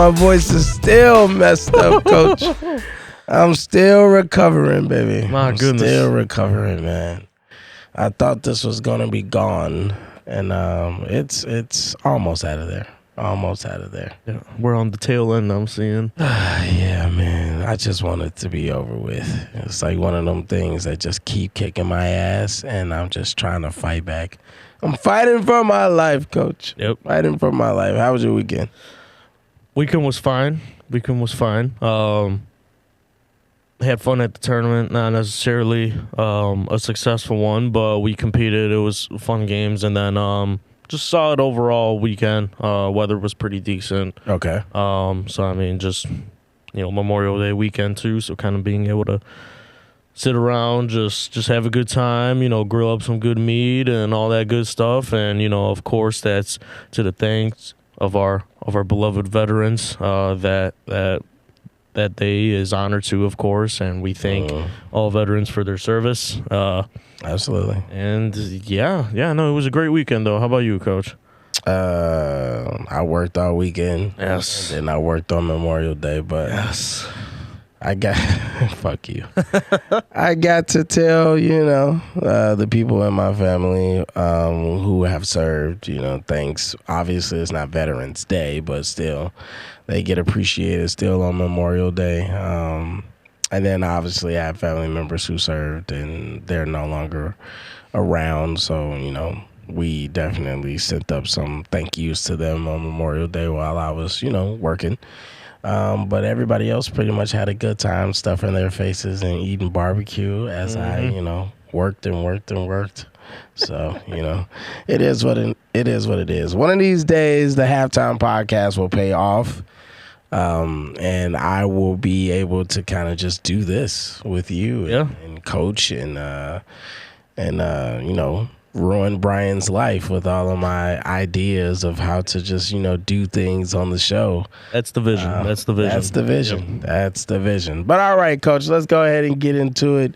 My voice is still messed up, Coach. I'm still recovering, baby. My goodness. Still recovering, man. I thought this was gonna be gone, and it's almost out of there. Almost out of there. Yeah, we're on the tail end, I'm seeing. Yeah, man. I just want it to be over with. It's like one of them things that just keep kicking my ass, and I'm just trying to fight back. I'm fighting for my life, Coach. Yep. Fighting for my life. How was your weekend? Weekend was fine. Had fun at the tournament, not necessarily a successful one, but we competed. It was fun games, and then just solid overall weekend. Weather was pretty decent. Okay. So I mean, just Memorial Day weekend too. So kind of being able to sit around, just have a good time. Grill up some good meat and all that good stuff. And of course, that's to the thanks of our beloved veterans. That day is honored to, of course, and we thank all veterans for their service. Absolutely. And no, it was a great weekend, though. How about you, Coach? I worked all weekend. Yes. And then I worked on Memorial Day, but Yes. I got fuck you. I got to tell the people in my family who have served. Thanks. Obviously, it's not Veterans Day, but still, they get appreciated still on Memorial Day. And then obviously, I have family members who served, and they're no longer around. So we definitely sent up some thank yous to them on Memorial Day while I was working. But everybody else pretty much had a good time stuffing their faces and eating barbecue as I, worked and worked and worked. So, it is what it is. One of these days, the Halftime Podcast will pay off. And I will be able to kind of just do this with you and coach and ruin Brian's life with all of my ideas of how to just, do things on the show. That's the vision. That's the vision. That's the vision. But all right, Coach, let's go ahead and get into it.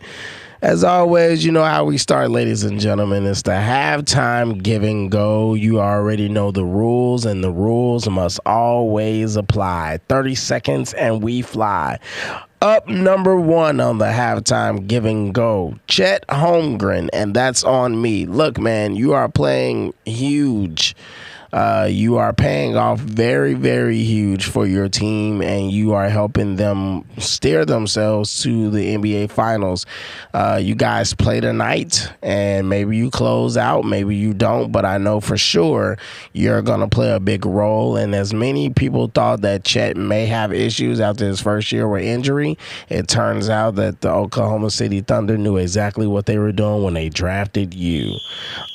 As always, you know how we start, ladies and gentlemen. It's the halftime give and go. You already know the rules, and the rules must always apply. 30 seconds and we fly. Up number one on the halftime give and go, Chet Holmgren, and that's on me. Look, man, you are playing huge. You are paying off very, very huge for your team, and you are helping them steer themselves to the NBA Finals. You guys play tonight, and maybe you close out, maybe you don't, but I know for sure you're going to play a big role. And as many people thought that Chet may have issues after his first year with injury, it turns out that the Oklahoma City Thunder knew exactly what they were doing when they drafted you.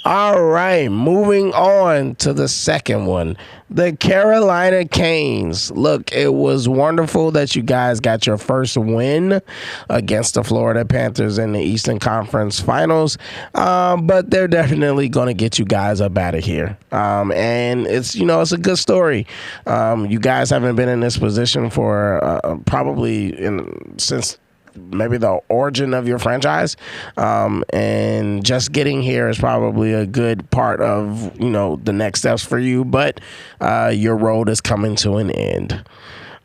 All right, moving on to the second one, the Carolina Canes. Look, it was wonderful that you guys got your first win against the Florida Panthers in the Eastern Conference Finals, but they're definitely going to get you guys up out of here. And it's a good story. You guys haven't been in this position for probably since maybe the origin of your franchise, and just getting here is probably a good part of the next steps for you, but your road is coming to an end.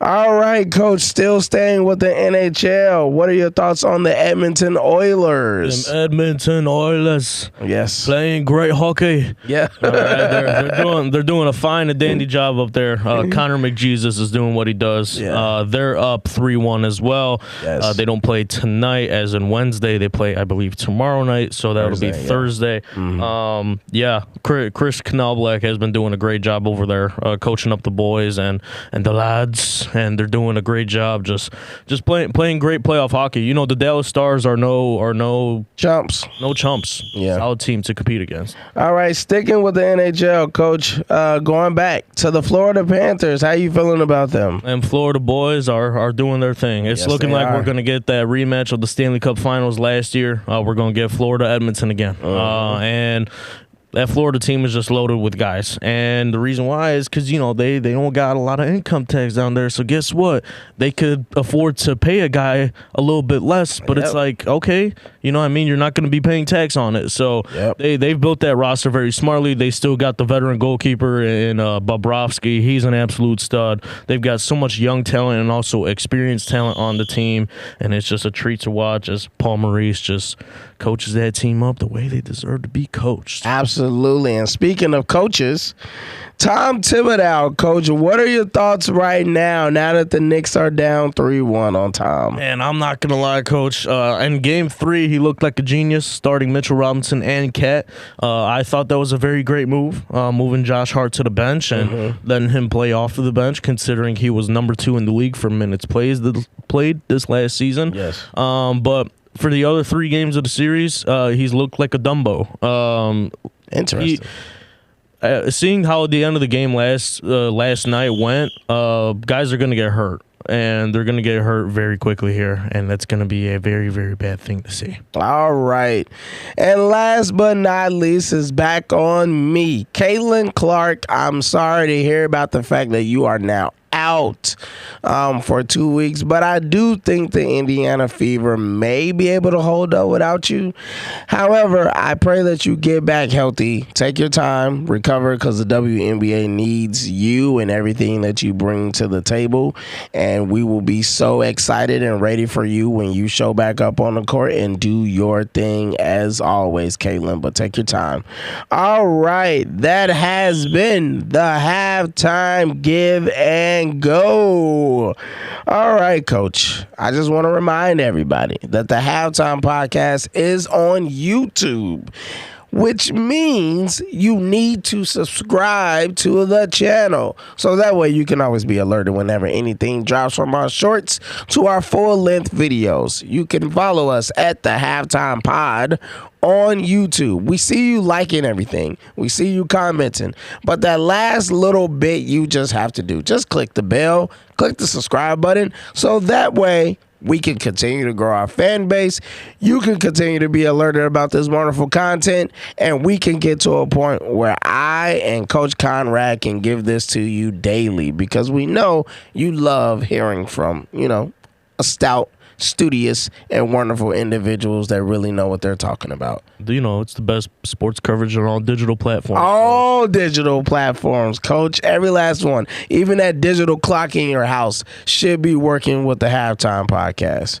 All right, Coach, still staying with the NHL. What are your thoughts on the Edmonton Oilers? Them Edmonton Oilers. Yes. Playing great hockey. Yeah. All right, they're doing a fine and dandy job up there. Connor McJesus is doing what he does. Yeah. They're up 3-1 as well. Yes. They don't play tonight, as in Wednesday. They play, I believe, tomorrow night, so that'll be Thursday. Mm-hmm. Chris Knobloch has been doing a great job over there, coaching up the boys and the lads. And they're doing a great job, just playing great playoff hockey. The Dallas Stars are no chumps. No chumps. Yeah, solid team to compete against. All right, sticking with the NHL, Coach. Going back to the Florida Panthers, how you feeling about them? And Florida boys are doing their thing. It's looking like we're going to get that rematch of the Stanley Cup Finals last year. We're going to get Florida Edmonton again, and that Florida team is just loaded with guys. And the reason why is because, they don't got a lot of income tax down there. So guess what? They could afford to pay a guy a little bit less. But It's like, okay, you're not going to be paying tax on it. So they've built that roster very smartly. They still got the veteran goalkeeper in Bobrovsky. He's an absolute stud. They've got so much young talent and also experienced talent on the team. And it's just a treat to watch as Paul Maurice just coaches that team up the way they deserve to be coached. Absolutely. And speaking of coaches, Tom Thibodeau, Coach, what are your thoughts right now that the Knicks are down 3-1 on Tom? Man, I'm not going to lie, Coach. In Game 3, he looked like a genius, starting Mitchell Robinson and Cat. I thought that was a very great move, moving Josh Hart to the bench and letting him play off of the bench, considering he was number 2 in the league for minutes played this last season. Yes. But for the other 3 games of the series, he's looked like a Dumbo. Interesting. Seeing how the end of the game last night went, guys are going to get hurt. And they're going to get hurt very quickly here. And that's going to be a very, very bad thing to see. All right. And last but not least is back on me. Caitlin Clark, I'm sorry to hear about the fact that you are now out for 2 weeks, but I do think the Indiana Fever may be able to hold up without you. However, I pray that you get back healthy, take your time, recover, because the WNBA needs you and everything that you bring to the table, and we will be so excited and ready for you when you show back up on the court and do your thing as always, Caitlin, but take your time. All right, that has been the Halftime Give and Go. All right, Coach. I just want to remind everybody that the Halftime Podcast is on YouTube, which means you need to subscribe to the channel. So that way you can always be alerted whenever anything drops, from our shorts to our full-length videos. You can follow us at the Halftime Pod on YouTube. We see you liking everything. We see you commenting. But that last little bit you just have to do. Just click the bell, click the subscribe button, so that way we can continue to grow our fan base. You can continue to be alerted about this wonderful content, and we can get to a point where I and Coach Conrad can give this to you daily, because we know you love hearing from, a stout, studious, and wonderful individuals that really know what they're talking about. It's the best sports coverage on all digital platforms. All digital platforms, Coach. Every last one. Even that digital clock in your house should be working with the Halftime Podcast.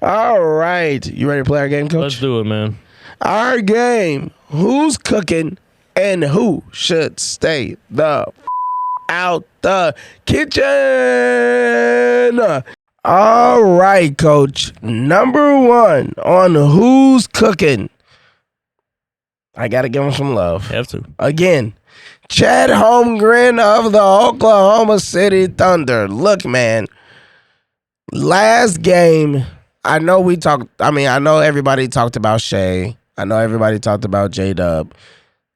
All right. You ready to play our game, Coach? Let's do it, man. Our game. Who's cooking and who should stay the out the kitchen? All right, Coach. Number 1 on Who's Cooking. I got to give him some love. Have to. Again, Chet Holmgren of the Oklahoma City Thunder. Look, man, last game, I know everybody talked about Shea. I know everybody talked about J-Dub.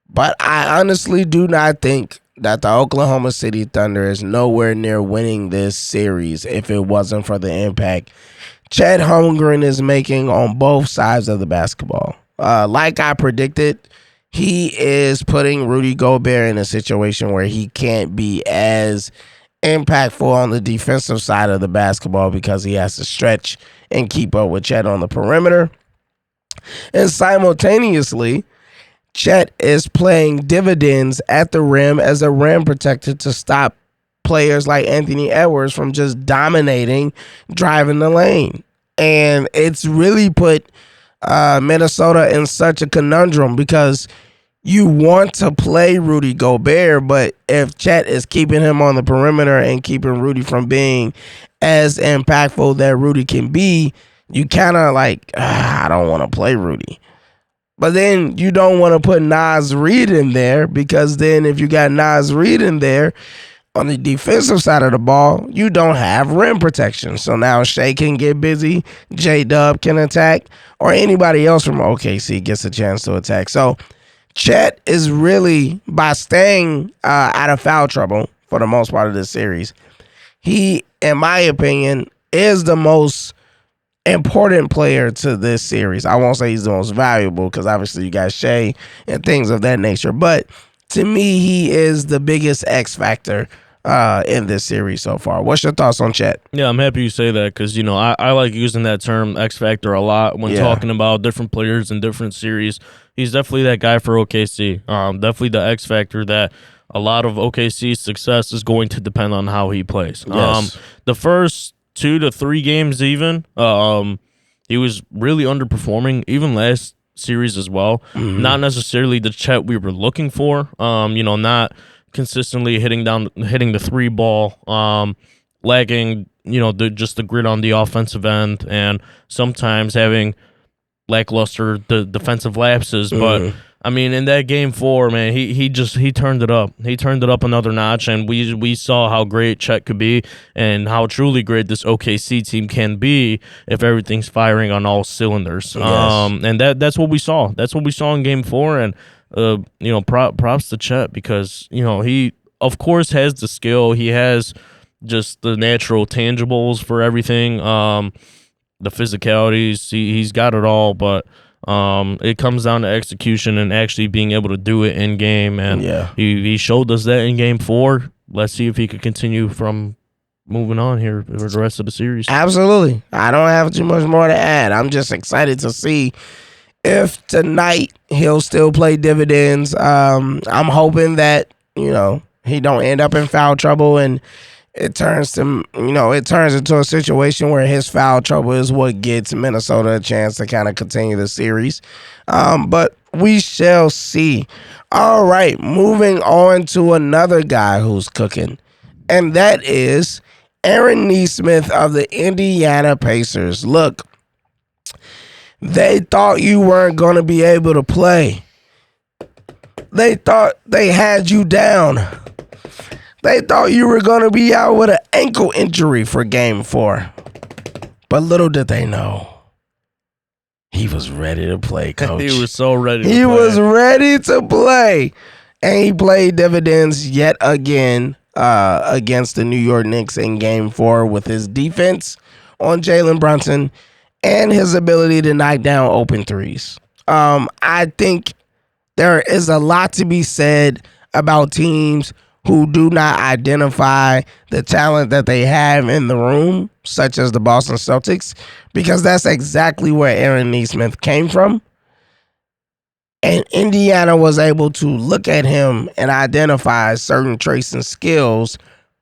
But I honestly do not think that the Oklahoma City Thunder is nowhere near winning this series if it wasn't for the impact Chet Holmgren is making on both sides of the basketball. Like I predicted, he is putting Rudy Gobert in a situation where he can't be as impactful on the defensive side of the basketball because he has to stretch and keep up with Chet on the perimeter. And simultaneously, Chet is playing dividends at the rim as a rim protector to stop players like Anthony Edwards from just dominating, driving the lane. And it's really put Minnesota in such a conundrum because you want to play Rudy Gobert, but if Chet is keeping him on the perimeter and keeping Rudy from being as impactful that Rudy can be, you kind of I don't want to play Rudy. But then you don't want to put Naz Reid in there, because then if you got Naz Reid in there on the defensive side of the ball, you don't have rim protection. So now Shea can get busy, J-Dub can attack, or anybody else from OKC gets a chance to attack. So Chet is really, by staying out of foul trouble for the most part of this series, he, in my opinion, is the most important player to this series. I won't say he's the most valuable because obviously you got Shea and things of that nature. But to me, he is the biggest X factor in this series so far. What's your thoughts on Chet? Yeah, I'm happy you say that because, I like using that term X Factor a lot when talking about different players in different series. He's definitely that guy for OKC. Definitely the X Factor that a lot of OKC's success is going to depend on how he plays. Yes. The first 2 to 3 games even, he was really underperforming, even last series as well. Mm-hmm. Not necessarily the Chet we were looking for. Not consistently hitting the 3 ball, lacking, just the grit on the offensive end, and sometimes having lackluster the defensive lapses. But I mean, in that game 4, man, he turned it up. He turned it up another notch, and we saw how great Chet could be and how truly great this OKC team can be if everything's firing on all cylinders. Yes. And that's what we saw. That's what we saw in game 4, and props to Chet because he of course has the skill. He has just the natural tangibles for everything. The physicalities, he's got it all, but it comes down to execution and actually being able to do it in game. And he showed us that in game 4. Let's see if he could continue from moving on here for the rest of the series. Absolutely. I don't have too much more to add. I'm just excited to see if tonight he'll still play dividends. I'm hoping that, he don't end up in foul trouble and it turns into a situation where his foul trouble is what gets Minnesota a chance to kind of continue the series. But we shall see. All right, moving on to another guy who's cooking, and that is Aaron Nesmith of the Indiana Pacers. Look, they thought you weren't going to be able to play. They thought they had you down. They thought you were going to be out with an ankle injury for game 4. But little did they know, he was ready to play, Coach. He was so ready to play. He was ready to play. And he played dividends yet again against the New York Knicks in game 4 with his defense on Jalen Brunson and his ability to knock down open threes. I think there is a lot to be said about teams who do not identify the talent that they have in the room, such as the Boston Celtics, because that's exactly where Aaron Nesmith came from. And Indiana was able to look at him and identify certain traits and skills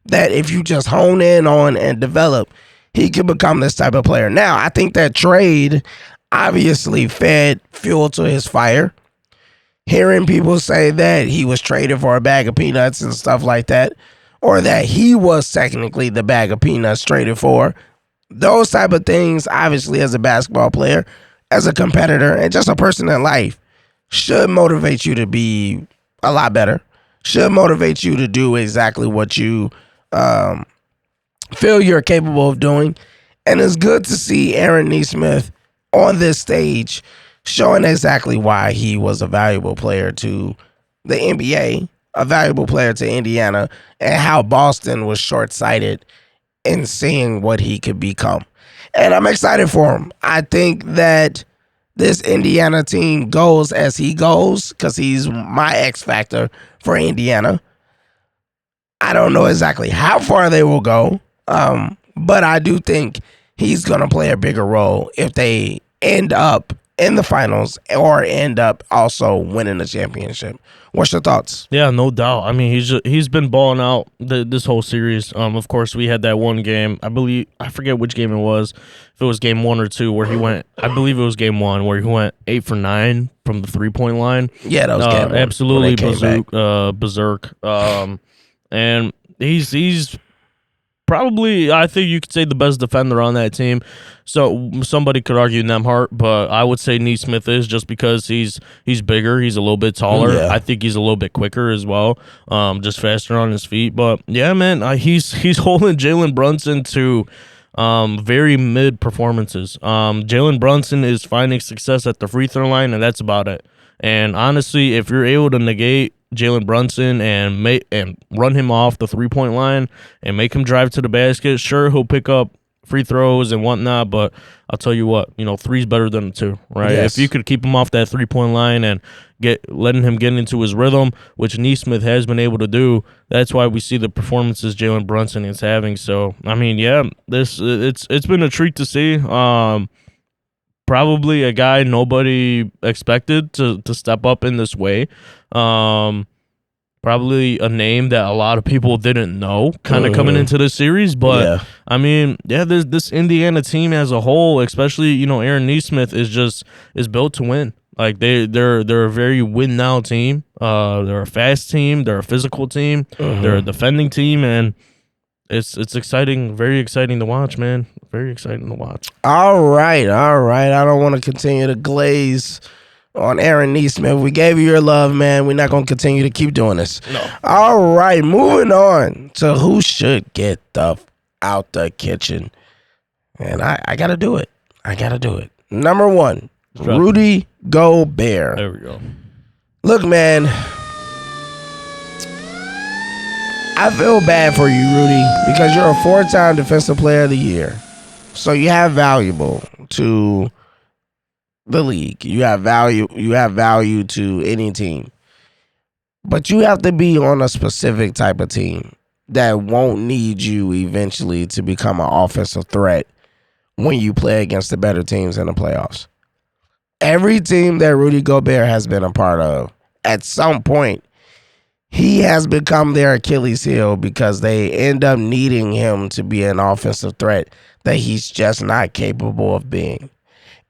that if you just hone in on and develop, he could become this type of player. Now, I think that trade obviously fed fuel to his fire. Hearing people say that he was traded for a bag of peanuts and stuff like that, or that he was technically the bag of peanuts traded for, those type of things, obviously as a basketball player, as a competitor, and just a person in life, should motivate you to be a lot better, should motivate you to do exactly what you feel you're capable of doing. And it's good to see Aaron Nesmith on this stage showing exactly why he was a valuable player to the NBA, a valuable player to Indiana, and how Boston was short-sighted in seeing what he could become. And I'm excited for him. I think that this Indiana team goes as he goes because he's my X factor for Indiana. I don't know exactly how far they will go, but I do think he's going to play a bigger role if they end up in the finals or end up also winning the championship. What's your thoughts? Yeah, no doubt. I mean, he's been balling out this whole series. Of course, we had that one game. I forget which game it was. If it was game 1 or 2 where he went. I believe it was game 1 where he went 8 for 9 from the 3-point line. Yeah, that was game 1. Absolutely berserk. And he's probably, I think you could say, the best defender on that team. So somebody could argue Nembhard, but I would say Nesmith is, just because he's bigger, he's a little bit taller. Yeah. I think he's a little bit quicker as well, just faster on his feet. But yeah, man, he's holding Jalen Brunson to very mid performances. Jalen Brunson is finding success at the free throw line, and that's about it. And honestly, if you're able to negate Jalen Brunson and run him off the 3-point line and make him drive to the basket, sure, he'll pick up free throws and whatnot, but I'll tell you what, three's better than 2, right? Yes. If you could keep him off that 3-point line and letting him get into his rhythm, which Neesmith has been able to do, that's why we see the performances Jalen Brunson is having. So, I mean, yeah, it's been a treat to see. Probably a guy nobody expected to step up in this way. Probably a name that a lot of people didn't know kind of coming into this series. But, I mean, this Indiana team as a whole, especially, Aaron Neesmith is built to win. Like, they're a very win-now team. They're a fast team. They're a physical team. They're a defending team. And it's exciting, very exciting to watch, man. Very exciting to watch. All right. I don't want to continue to glaze on Aaron Neesmith. We gave you your love, man. We're not going to continue to keep doing this. No. All right, moving on to who should get out the kitchen. And I got to do it. Number 1, Rudy Gobert. There we go. Look, man, I feel bad for you, Rudy, because you're a 4-time Defensive Player of the Year. So you have valuable to the league. You have value to any team. But you have to be on a specific type of team that won't need you eventually to become an offensive threat when you play against the better teams in the playoffs. Every team that Rudy Gobert has been a part of, at some point, he has become their Achilles heel because they end up needing him to be an offensive threat that he's just not capable of being.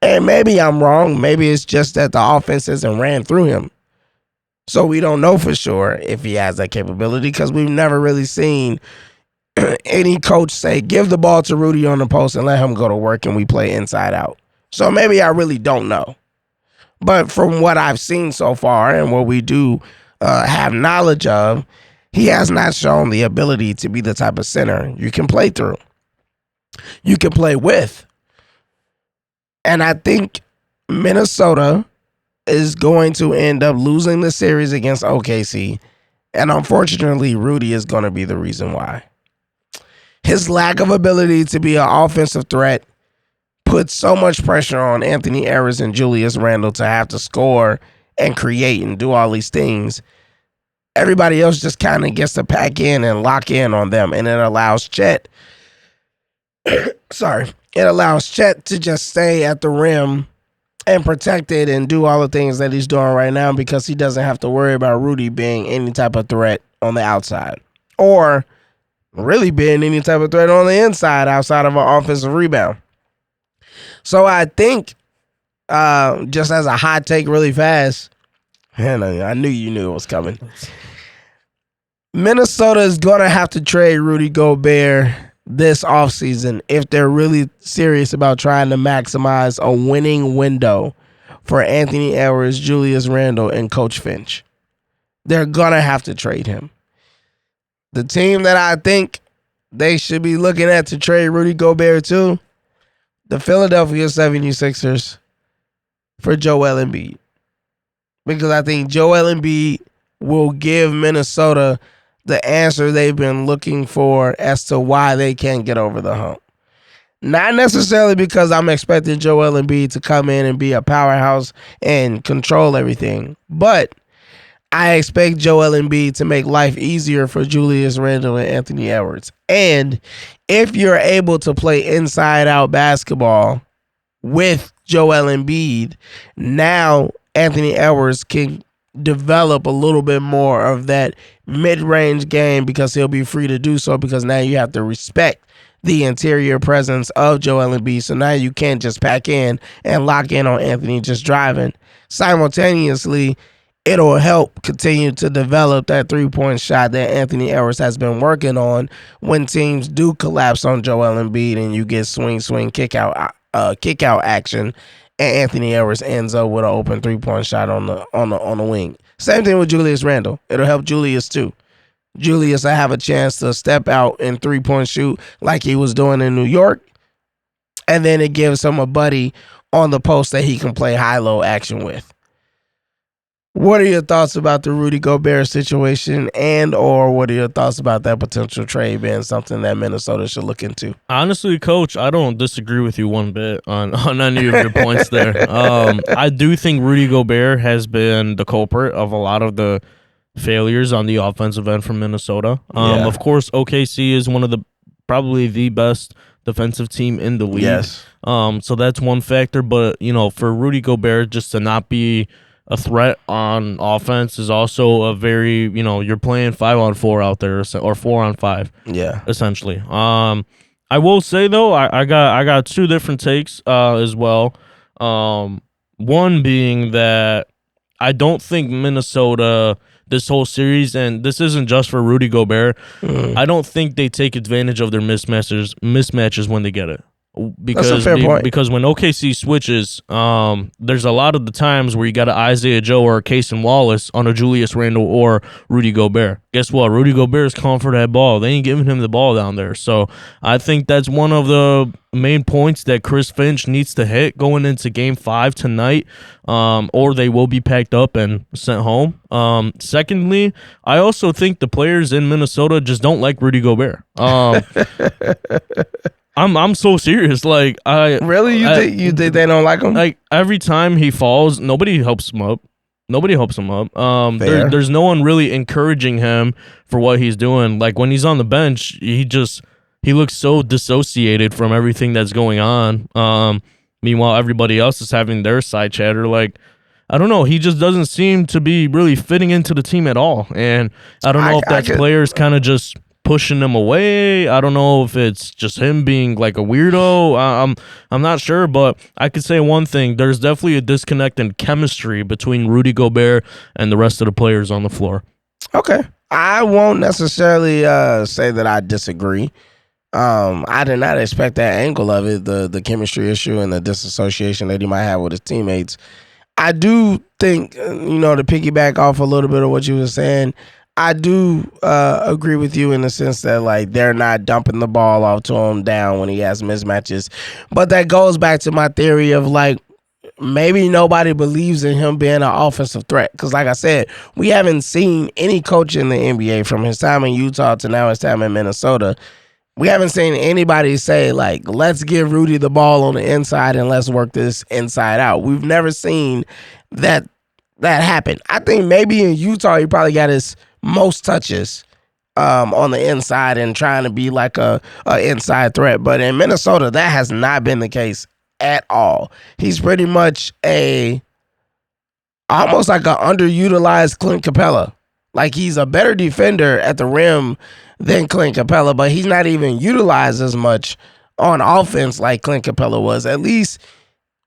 And maybe I'm wrong. Maybe it's just that the offense isn't ran through him. So we don't know for sure if he has that capability because we've never really seen any coach say, give the ball to Rudy on the post and let him go to work and we play inside out. So maybe I really don't know. But from what I've seen so far and what we do have knowledge of, he has not shown the ability to be the type of center you can play through. You can play with. And I think Minnesota is going to end up losing the series against OKC. And unfortunately, Rudy is going to be the reason why. His lack of ability to be an offensive threat puts so much pressure on Anthony Edwards and Julius Randle to have to score and create and do all these things. Everybody else just kind of gets to pack in and lock in on them. And it allows Chet to just stay at the rim and protect it and do all the things that he's doing right now because he doesn't have to worry about Rudy being any type of threat on the outside or really being any type of threat on the inside outside of an offensive rebound. So I think, just as a hot take really fast, and I knew you knew it was coming, Minnesota is going to have to trade Rudy Gobert this offseason if they're really serious about trying to maximize a winning window for Anthony Edwards, Julius Randle, and Coach Finch. They're going to have to trade him. The team that I think they should be looking at to trade Rudy Gobert to, the Philadelphia 76ers for Joel Embiid. Because I think Joel Embiid will give Minnesota the answer they've been looking for as to why they can't get over the hump. Not necessarily because I'm expecting Joel Embiid to come in and be a powerhouse and control everything, but I expect Joel Embiid to make life easier for Julius Randle and Anthony Edwards. And if you're able to play inside-out basketball with Joel Embiid, now Anthony Edwards can develop a little bit more of that mid-range game because he'll be free to do so because now you have to respect the interior presence of Joel Embiid. So now you can't just pack in and lock in on Anthony just driving. Simultaneously, it'll help continue to develop that three-point shot that Anthony Edwards has been working on when teams do collapse on Joel Embiid and you get swing, kick out action, and Anthony Edwards ends up with an open three-point shot on the wing. Same thing with Julius Randle. It'll help Julius too. Julius will have a chance to step out and three-point shoot like he was doing in New York, and then it gives him a buddy on the post that he can play high-low action with. What are your thoughts about the Rudy Gobert situation, and or what are your thoughts about that potential trade being something that Minnesota should look into? Honestly, Coach, I don't disagree with you one bit on any of your points there. I do think Rudy Gobert has been the culprit of a lot of the failures on the offensive end from Minnesota. Yeah. Of course, OKC is one of the probably the best defensive team in the league. Yes. So that's one factor. But for Rudy Gobert just to not be a threat on offense is also a very you're playing 5-on-4 out there or 4-on-5. Yeah. Essentially. I will say though, I got two different takes as well. One being that I don't think Minnesota this whole series, and this isn't just for Rudy Gobert, I don't think they take advantage of their mismatches when they get it. That's a fair point. Because when OKC switches, there's a lot of the times where you got an Isaiah Joe or a Cason Wallace on a Julius Randle or Rudy Gobert. Guess what? Rudy Gobert is calling for that ball. They ain't giving him the ball down there. So I think that's one of the main points that Chris Finch needs to hit going into Game 5 tonight, or they will be packed up and sent home. Secondly, I also think the players in Minnesota just don't like Rudy Gobert. I'm so serious. Like you think they don't like him? Like every time he falls, nobody helps him up. There's no one really encouraging him for what he's doing. Like when he's on the bench, he looks so dissociated from everything that's going on. Meanwhile, everybody else is having their side chatter. Like I don't know, he just doesn't seem to be really fitting into the team at all. And I don't know if that's players kind of just pushing him away. I don't know if it's just him being like a weirdo. I'm not sure, but I could say one thing. There's definitely a disconnect in chemistry between Rudy Gobert and the rest of the players on the floor. Okay. I won't necessarily say that I disagree. I did not expect that angle of it, the chemistry issue and the disassociation that he might have with his teammates. I do think, to piggyback off a little bit of what you were saying, I do agree with you in the sense that like they're not dumping the ball off to him down when he has mismatches. But that goes back to my theory of like maybe nobody believes in him being an offensive threat. Because like I said, we haven't seen any coach in the NBA from his time in Utah to now his time in Minnesota. We haven't seen anybody say like, let's give Rudy the ball on the inside and let's work this inside out. We've never seen that happen. I think maybe in Utah he probably got his most touches on the inside and trying to be like a inside threat. But in Minnesota, that has not been the case at all. He's pretty much almost like an underutilized Clint Capella. Like he's a better defender at the rim than Clint Capella, but he's not even utilized as much on offense like Clint Capella was. At least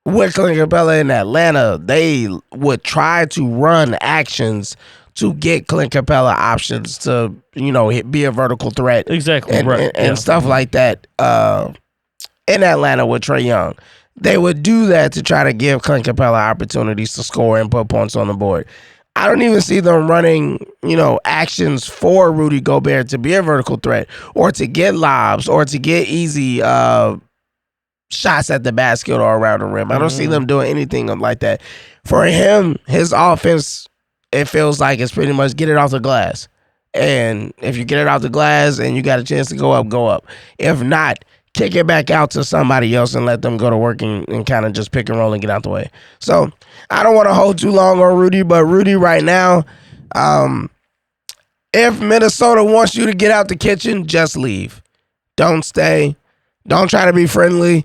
with Clint Capella in Atlanta, they would try to run actions to get Clint Capella options to, be a vertical threat. Exactly. And stuff like that in Atlanta with Trae Young. They would do that to try to give Clint Capella opportunities to score and put points on the board. I don't even see them running, actions for Rudy Gobert to be a vertical threat or to get lobs or to get easy shots at the basket or around the rim. I don't see them doing anything like that. For him, his offense, it feels like it's pretty much get it off the glass. And if you get it off the glass and you got a chance to go up, go up. If not, kick it back out to somebody else and let them go to work and kind of just pick and roll and get out the way. So I don't want to hold too long on Rudy, but Rudy right now, if Minnesota wants you to get out the kitchen, just leave. Don't stay. Don't try to be friendly.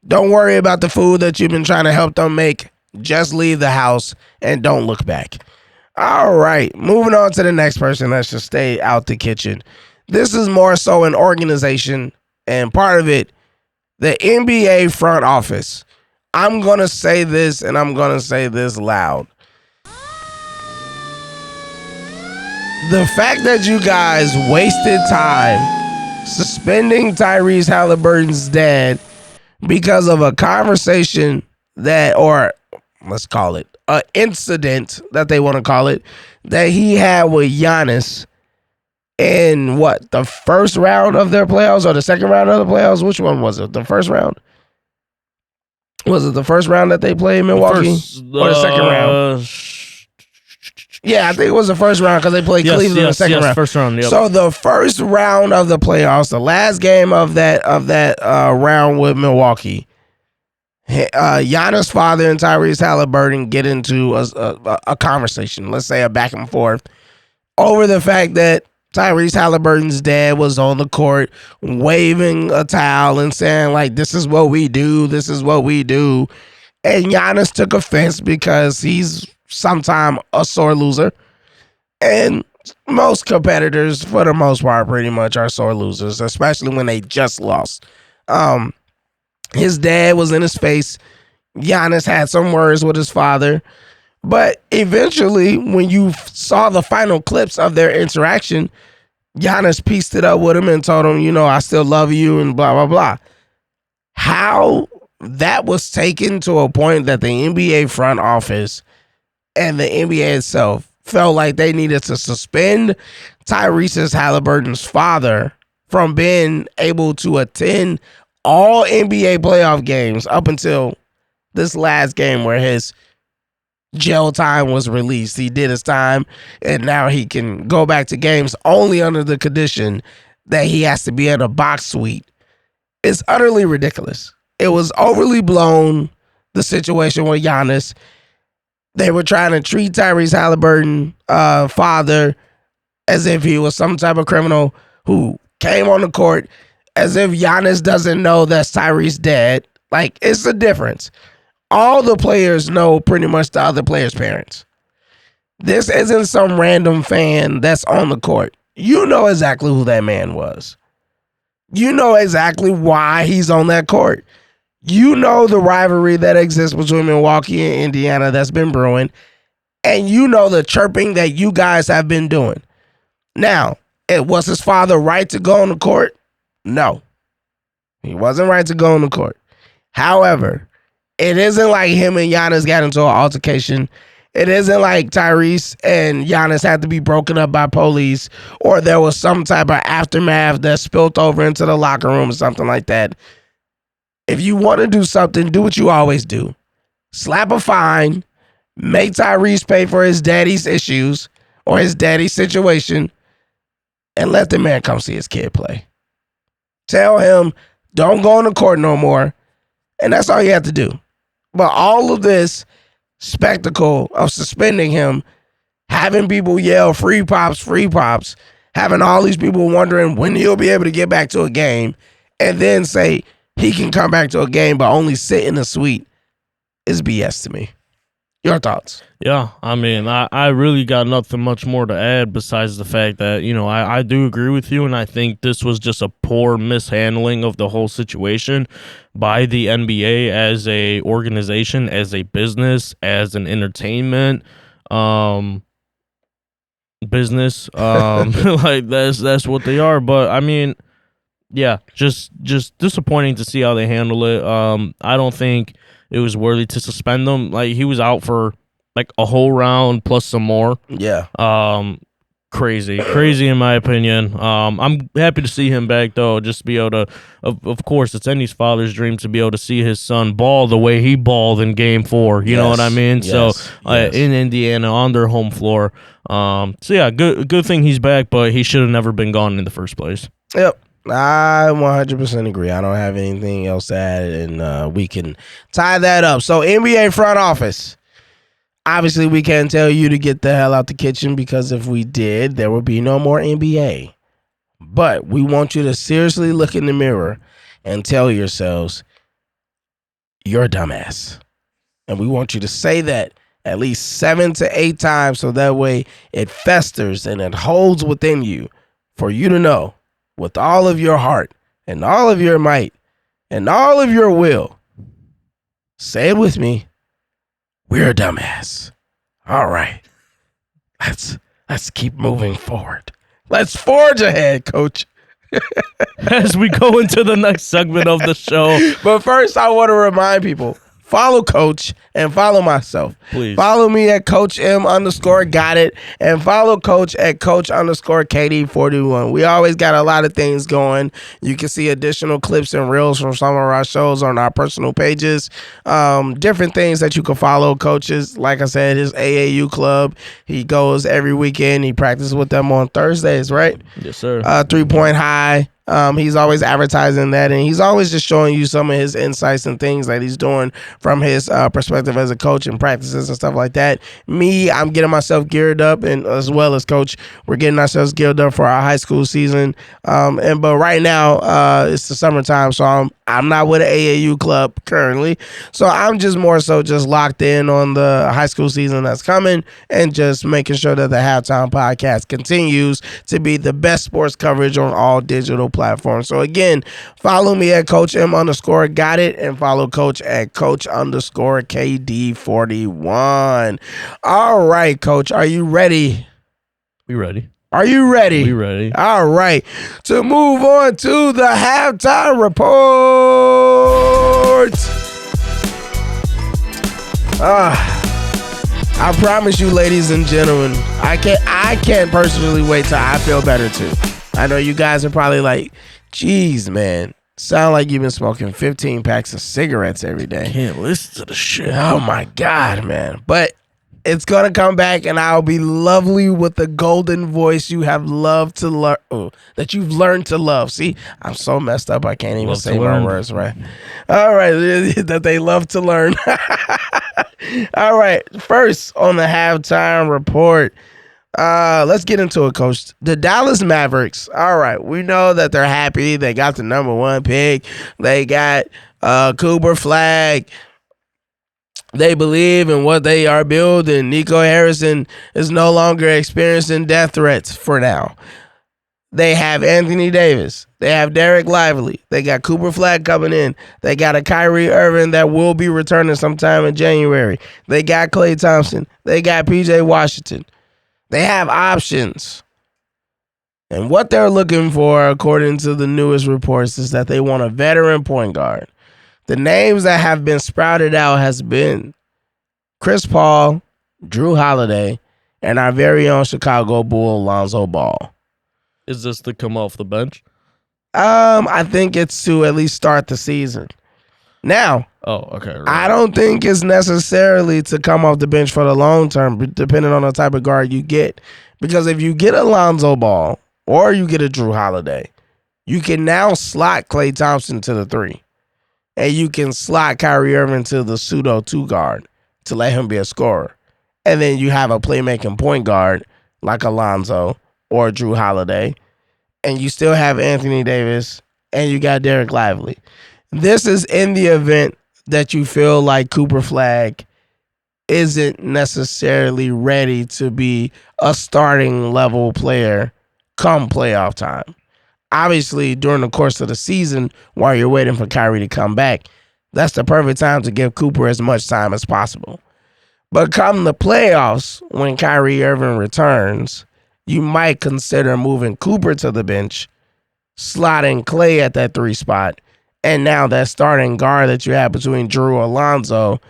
Don't worry about the food that you've been trying to help them make. Just leave the house and don't look back. All right, moving on to the next person that should stay out the kitchen. This is more so an organization, and part of it, the NBA front office. I'm going to say this, and I'm going to say this loud. The fact that you guys wasted time suspending Tyrese Halliburton's dad because of a conversation or let's call it an incident that they want to call it, that he had with Giannis in the first round of their playoffs or the second round of the playoffs? Which one was it? The first round? Was it the first round that they played in Milwaukee? Or the second round? Yeah, I think it was the first round because they played Cleveland in the second round. First round. Yep. So the first round of the playoffs, the last game of that round with Milwaukee, Giannis' father and Tyrese Halliburton get into a conversation. Let's say a back and forth over the fact that Tyrese Halliburton's dad was on the court waving a towel and saying, like, this is what we do. This is what we do. And Giannis took offense because he's sometime a sore loser. And most competitors, for the most part, pretty much are sore losers, especially when they just lost. His dad was in his face. Giannis had some words with his father. But eventually, when you saw the final clips of their interaction, Giannis pieced it up with him and told him, you know, I still love you and blah, blah, blah. How that was taken to a point that the NBA front office and the NBA itself felt like they needed to suspend Tyrese Halliburton's father from being able to attend all NBA playoff games up until this last game where his jail time was released. He did his time, and now he can go back to games only under the condition that he has to be in a box suite. It's utterly ridiculous. It was overly blown, the situation with Giannis. They were trying to treat Tyrese Halliburton, father, as if he was some type of criminal who came on the court, as if Giannis doesn't know that's Tyrese's dad. Like, it's the difference. All the players know pretty much the other players' parents. This isn't some random fan that's on the court. You know exactly who that man was. You know exactly why he's on that court. You know the rivalry that exists between Milwaukee and Indiana that's been brewing. And you know the chirping that you guys have been doing. Now, was his father right to go on the court? No. He wasn't right to go on the court. However, it isn't like him and Giannis got into an altercation. It isn't like Tyrese and Giannis had to be broken up by police or there was some type of aftermath that spilled over into the locker room or something like that. If you want to do something, do what you always do. Slap a fine, make Tyrese pay for his daddy's issues or his daddy's situation, and let the man come see his kid play. Tell him, don't go on the court no more, and that's all you have to do. But all of this spectacle of suspending him, having people yell free pops, having all these people wondering when he'll be able to get back to a game, and then say he can come back to a game but only sit in the suite is BS to me. Your thoughts? Yeah, I mean, I really got nothing much more to add besides the fact that, you know, I do agree with you, and I think this was just a poor mishandling of the whole situation by the NBA as a organization, as a business, as an entertainment business. Like that's what they are. But I mean, yeah, just disappointing to see how they handle it. I don't think it was worthy to suspend them. Like, he was out for like a whole round plus some more. Yeah. Crazy in my opinion. I'm happy to see him back though. Just to be able to, of course, it's any father's dream to be able to see his son ball the way he balled in Game 4. You know what I mean? Yes, In Indiana on their home floor. So yeah, good thing he's back, but he should have never been gone in the first place. Yep. I 100% agree. I don't have anything else to add, and we can tie that up. So, NBA front office. Obviously, we can't tell you to get the hell out the kitchen because if we did, there would be no more NBA. But we want you to seriously look in the mirror and tell yourselves, you're a dumbass. And we want you to say that at least 7 to 8 times so that way it festers and it holds within you for you to know with all of your heart and all of your might and all of your will. Say it with me. We're a dumbass. All right. Let's keep moving forward. Let's forge ahead, Coach. As we go into the next segment of the show. But first, I want to remind people, follow Coach and follow myself. Please. Follow me at Coach M_got it and follow Coach at Coach_KD41. We always got a lot of things going. You can see additional clips and reels from some of our shows on our personal pages. Different things that you can follow Coaches. Like I said, his AAU club. He goes every weekend. He practices with them on Thursdays, right? Yes, sir. 3-point high. He's always advertising that, and he's always just showing you some of his insights and things that he's doing from his perspective as a coach and practices and stuff like that. Me, I'm getting myself geared up, and as well as Coach, we're getting ourselves geared up for our high school season. But right now, it's the summertime, so I'm not with an AAU club currently, so I'm just more so just locked in on the high school season that's coming and just making sure that the Halftime Podcast continues to be the best sports coverage on all digital platforms. So again, follow me at Coach M_got it and follow Coach at Coach_KD41. All right, Coach, are you ready? We ready. Are you ready? We ready. All right. To move on to the halftime report. I promise you, ladies and gentlemen, I can't personally wait till I feel better too. I know you guys are probably like, geez, man, sound like you've been smoking 15 packs of cigarettes every day. Can't listen to the shit. Oh my God, man. But it's going to come back, and I'll be lovely with the golden voice you have loved to learn, that you've learned to love. See, I'm so messed up, I can't even say my words right. All right, that they love to learn. All right, first on the halftime report, let's get into it, Coach. The Dallas Mavericks, all right, we know that they're happy. They got the number 1 pick. They got Cooper Flag. They believe in what they are building. Nico Harrison is no longer experiencing death threats for now. They have Anthony Davis. They have Derek Lively. They got Cooper Flag coming in. They got a Kyrie Irving that will be returning sometime in January. They got Klay Thompson. They got PJ Washington. They have options. And what they're looking for, according to the newest reports, is that they want a veteran point guard. The names that have been sprouted out has been Chris Paul, Drew Holiday, and our very own Chicago Bull, Lonzo Ball. Is this to come off the bench? I think it's to at least start the season. Now, okay. Right. I don't think it's necessarily to come off the bench for the long term, depending on the type of guard you get. Because if you get a Lonzo Ball or you get a Drew Holiday, you can now slot Klay Thompson to the 3. And you can slot Kyrie Irving to the pseudo 2 guard to let him be a scorer. And then you have a playmaking point guard like Alonzo or Drew Holiday. And you still have Anthony Davis and you got Derek Lively. This is in the event that you feel like Cooper Flag isn't necessarily ready to be a starting level player come playoff time. Obviously, during the course of the season, while you're waiting for Kyrie to come back, that's the perfect time to give Cooper as much time as possible. But come the playoffs, when Kyrie Irving returns, you might consider moving Cooper to the bench, slotting Klay at that 3 spot, and now that starting guard that you have between Drew and Alonzo,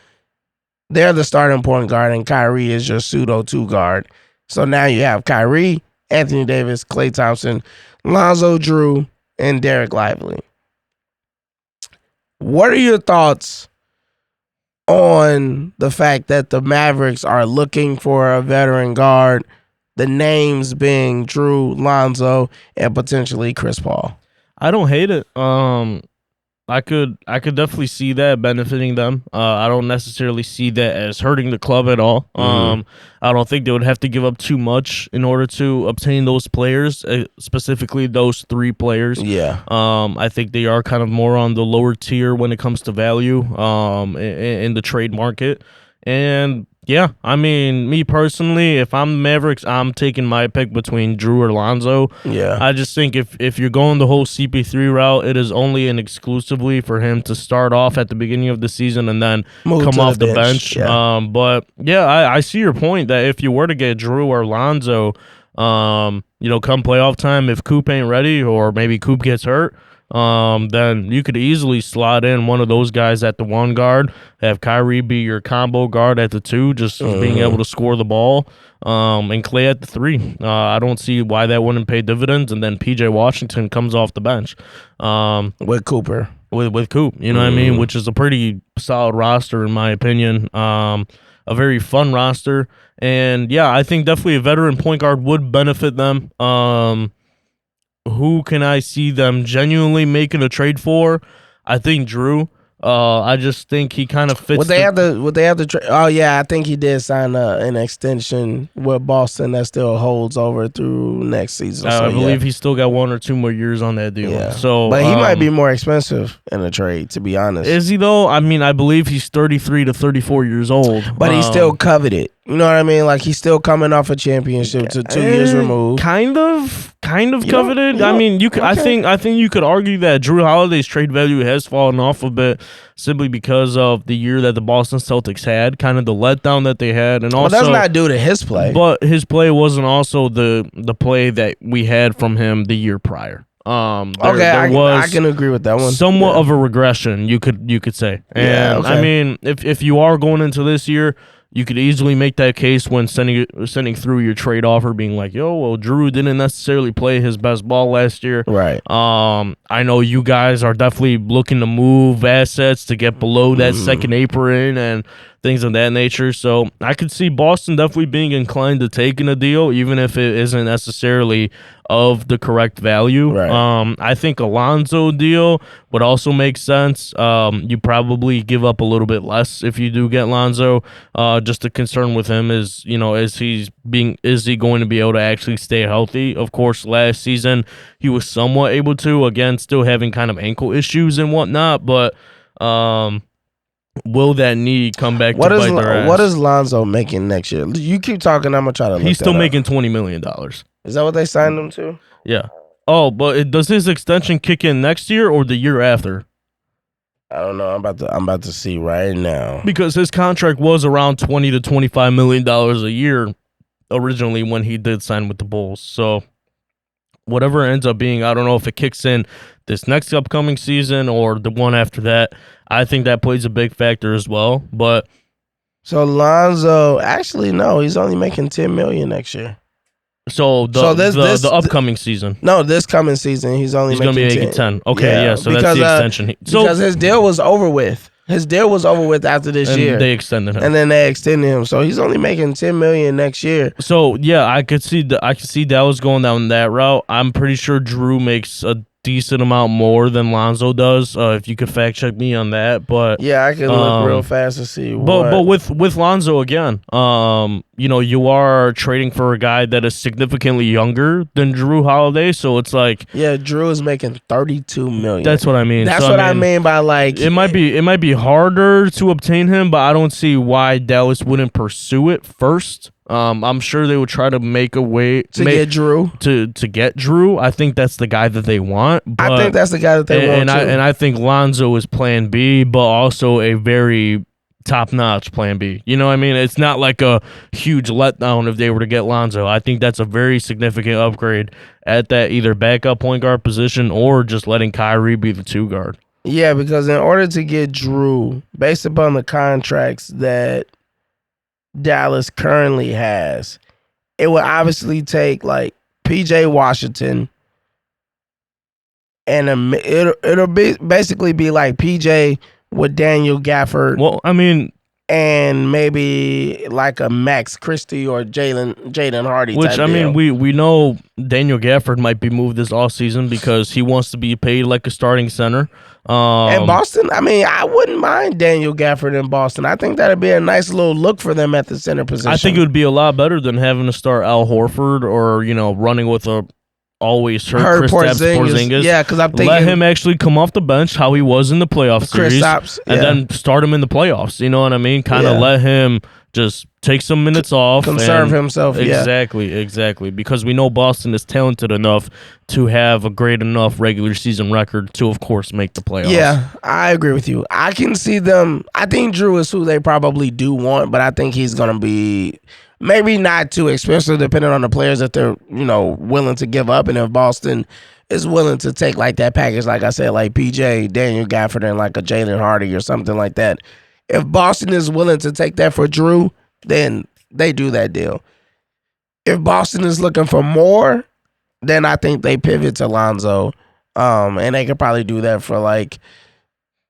they're the starting point guard, and Kyrie is your pseudo 2 guard. So now you have Kyrie, Anthony Davis, Klay Thompson, Lonzo, Drew, and Derek Lively. What are your thoughts on the fact that the Mavericks are looking for a veteran guard, the names being Drew, Lonzo, and potentially Chris Paul? I don't hate it. I could definitely see that benefiting them. I don't necessarily see that as hurting the club at all. I don't think they would have to give up too much in order to obtain those players, specifically those 3 players. Yeah. I think they are kind of more on the lower tier when it comes to value in the trade market. And yeah, I mean, me personally, if I'm the Mavericks, I'm taking my pick between Drew or Lonzo. Yeah. I just think if you're going the whole CP3 route, it is only and exclusively for him to start off at the beginning of the season and then come off the bench. Yeah. But yeah, I see your point that if you were to get Drew or Lonzo, come playoff time, if Coop ain't ready or maybe Coop gets hurt, then you could easily slot in one of those guys at the 1 guard, have Kyrie be your combo guard at the 2, just being able to score the ball, and Clay at the 3. I don't see why that wouldn't pay dividends, and then PJ Washington comes off the bench. With Cooper. With Coop, you know what I mean? Which is a pretty solid roster in my opinion. A very fun roster. And yeah, I think definitely a veteran point guard would benefit them. Who can I see them genuinely making a trade for? I think Drew. I just think he kind of fits. Would they have to? Oh yeah, I think he did sign an extension with Boston that still holds over through next season. I believe he's still got 1 or 2 more years on that deal. Yeah. So, but he might be more expensive in a trade, to be honest. Is he though? I mean, I believe he's 33 to 34 years old. But he's still coveted. You know what I mean? Like he's still coming off a championship to 2 years removed. Kind of coveted. I mean, you could. Okay. I think you could argue that Drew Holiday's trade value has fallen off a bit simply because of the year that the Boston Celtics had, kind of the letdown that they had, and also that's not due to his play. But his play wasn't also the play that we had from him the year prior. I can agree with that one. Somewhat of a regression, you could say. And I mean, if you are going into this year, you could easily make that case when sending through your trade offer, being like, "Yo, well, Drew didn't necessarily play his best ball last year." Right. I know you guys are definitely looking to move assets to get below that second apron and things of that nature. So I could see Boston definitely being inclined to taking a deal, even if it isn't necessarily of the correct value. Right. I think Alonzo deal would also make sense. You probably give up a little bit less if you do get Lonzo. Just the concern with him is, is he going to be able to actually stay healthy? Of course, last season he was somewhat able to, again, still having kind of ankle issues and whatnot, but will that knee come back to bite their ass? What is Lonzo making next year? You keep talking, I'm going to try to look He's still that making $20 million. Is that what they signed him to? Yeah. Oh, but does his extension kick in next year or the year after? I don't know. I'm about to see right now. Because his contract was around $20 to $25 million a year originally when he did sign with the Bulls. So whatever it ends up being, I don't know if it kicks in this next upcoming season or the one after that. I think that plays a big factor as well. But so Lonzo, actually no, he's only making $10 million next year. So the upcoming season. No, this coming season he's going to be making 10. Okay, yeah. So that's the extension. Because his deal was over with. His deal was over with after this year. They extended him. And then they extended him. So he's only making $10 million next year. So yeah, I could see Dallas going down that route. I'm pretty sure Drew makes a decent amount more than Lonzo does. If you could fact check me on that, but yeah, I can look real fast to see. But with Lonzo again, you are trading for a guy that is significantly younger than Drew Holiday, so it's like Drew is making $32 million. That's what I mean. That's what I mean by like it might be harder to obtain him, but I don't see why Dallas wouldn't pursue it first. I'm sure they would try to make a way to get Drew. To get Drew. I think that's the guy that they want. I think that's the guy that they want. And I think Lonzo is plan B, but also a very top-notch plan B. You know what I mean? It's not like a huge letdown if they were to get Lonzo. I think that's a very significant upgrade at that either backup point guard position or just letting Kyrie be the 2 guard. Yeah, because in order to get Drew, based upon the contracts that Dallas currently has, it would obviously take like PJ Washington, and it'll basically be like PJ with Daniel Gafford. Well, I mean, and maybe like a Max Christie or Jaden Hardy. Which, I mean, we know Daniel Gafford might be moved this offseason because he wants to be paid like a starting center. And Boston, I mean, I wouldn't mind Daniel Gafford in Boston. I think that'd be a nice little look for them at the center position. I think it would be a lot better than having to start Al Horford or, running with a always hurt Kristaps Porzingis. Yeah, because I'm thinking let him actually come off the bench how he was in the playoff series, and then start him in the playoffs. You know what I mean? Kind of let him just take some minutes off, conserve himself. Exactly. Because we know Boston is talented enough to have a great enough regular season record to, of course, make the playoffs. Yeah, I agree with you. I can see them. I think Drew is who they probably do want, but I think he's going to be. Maybe not too expensive, depending on the players that they're, willing to give up. And if Boston is willing to take like that package, like I said, like PJ, Daniel Gafford, and like a Jalen Hardy or something like that. If Boston is willing to take that for Drew, then they do that deal. If Boston is looking for more, then I think they pivot to Lonzo. And they could probably do that for like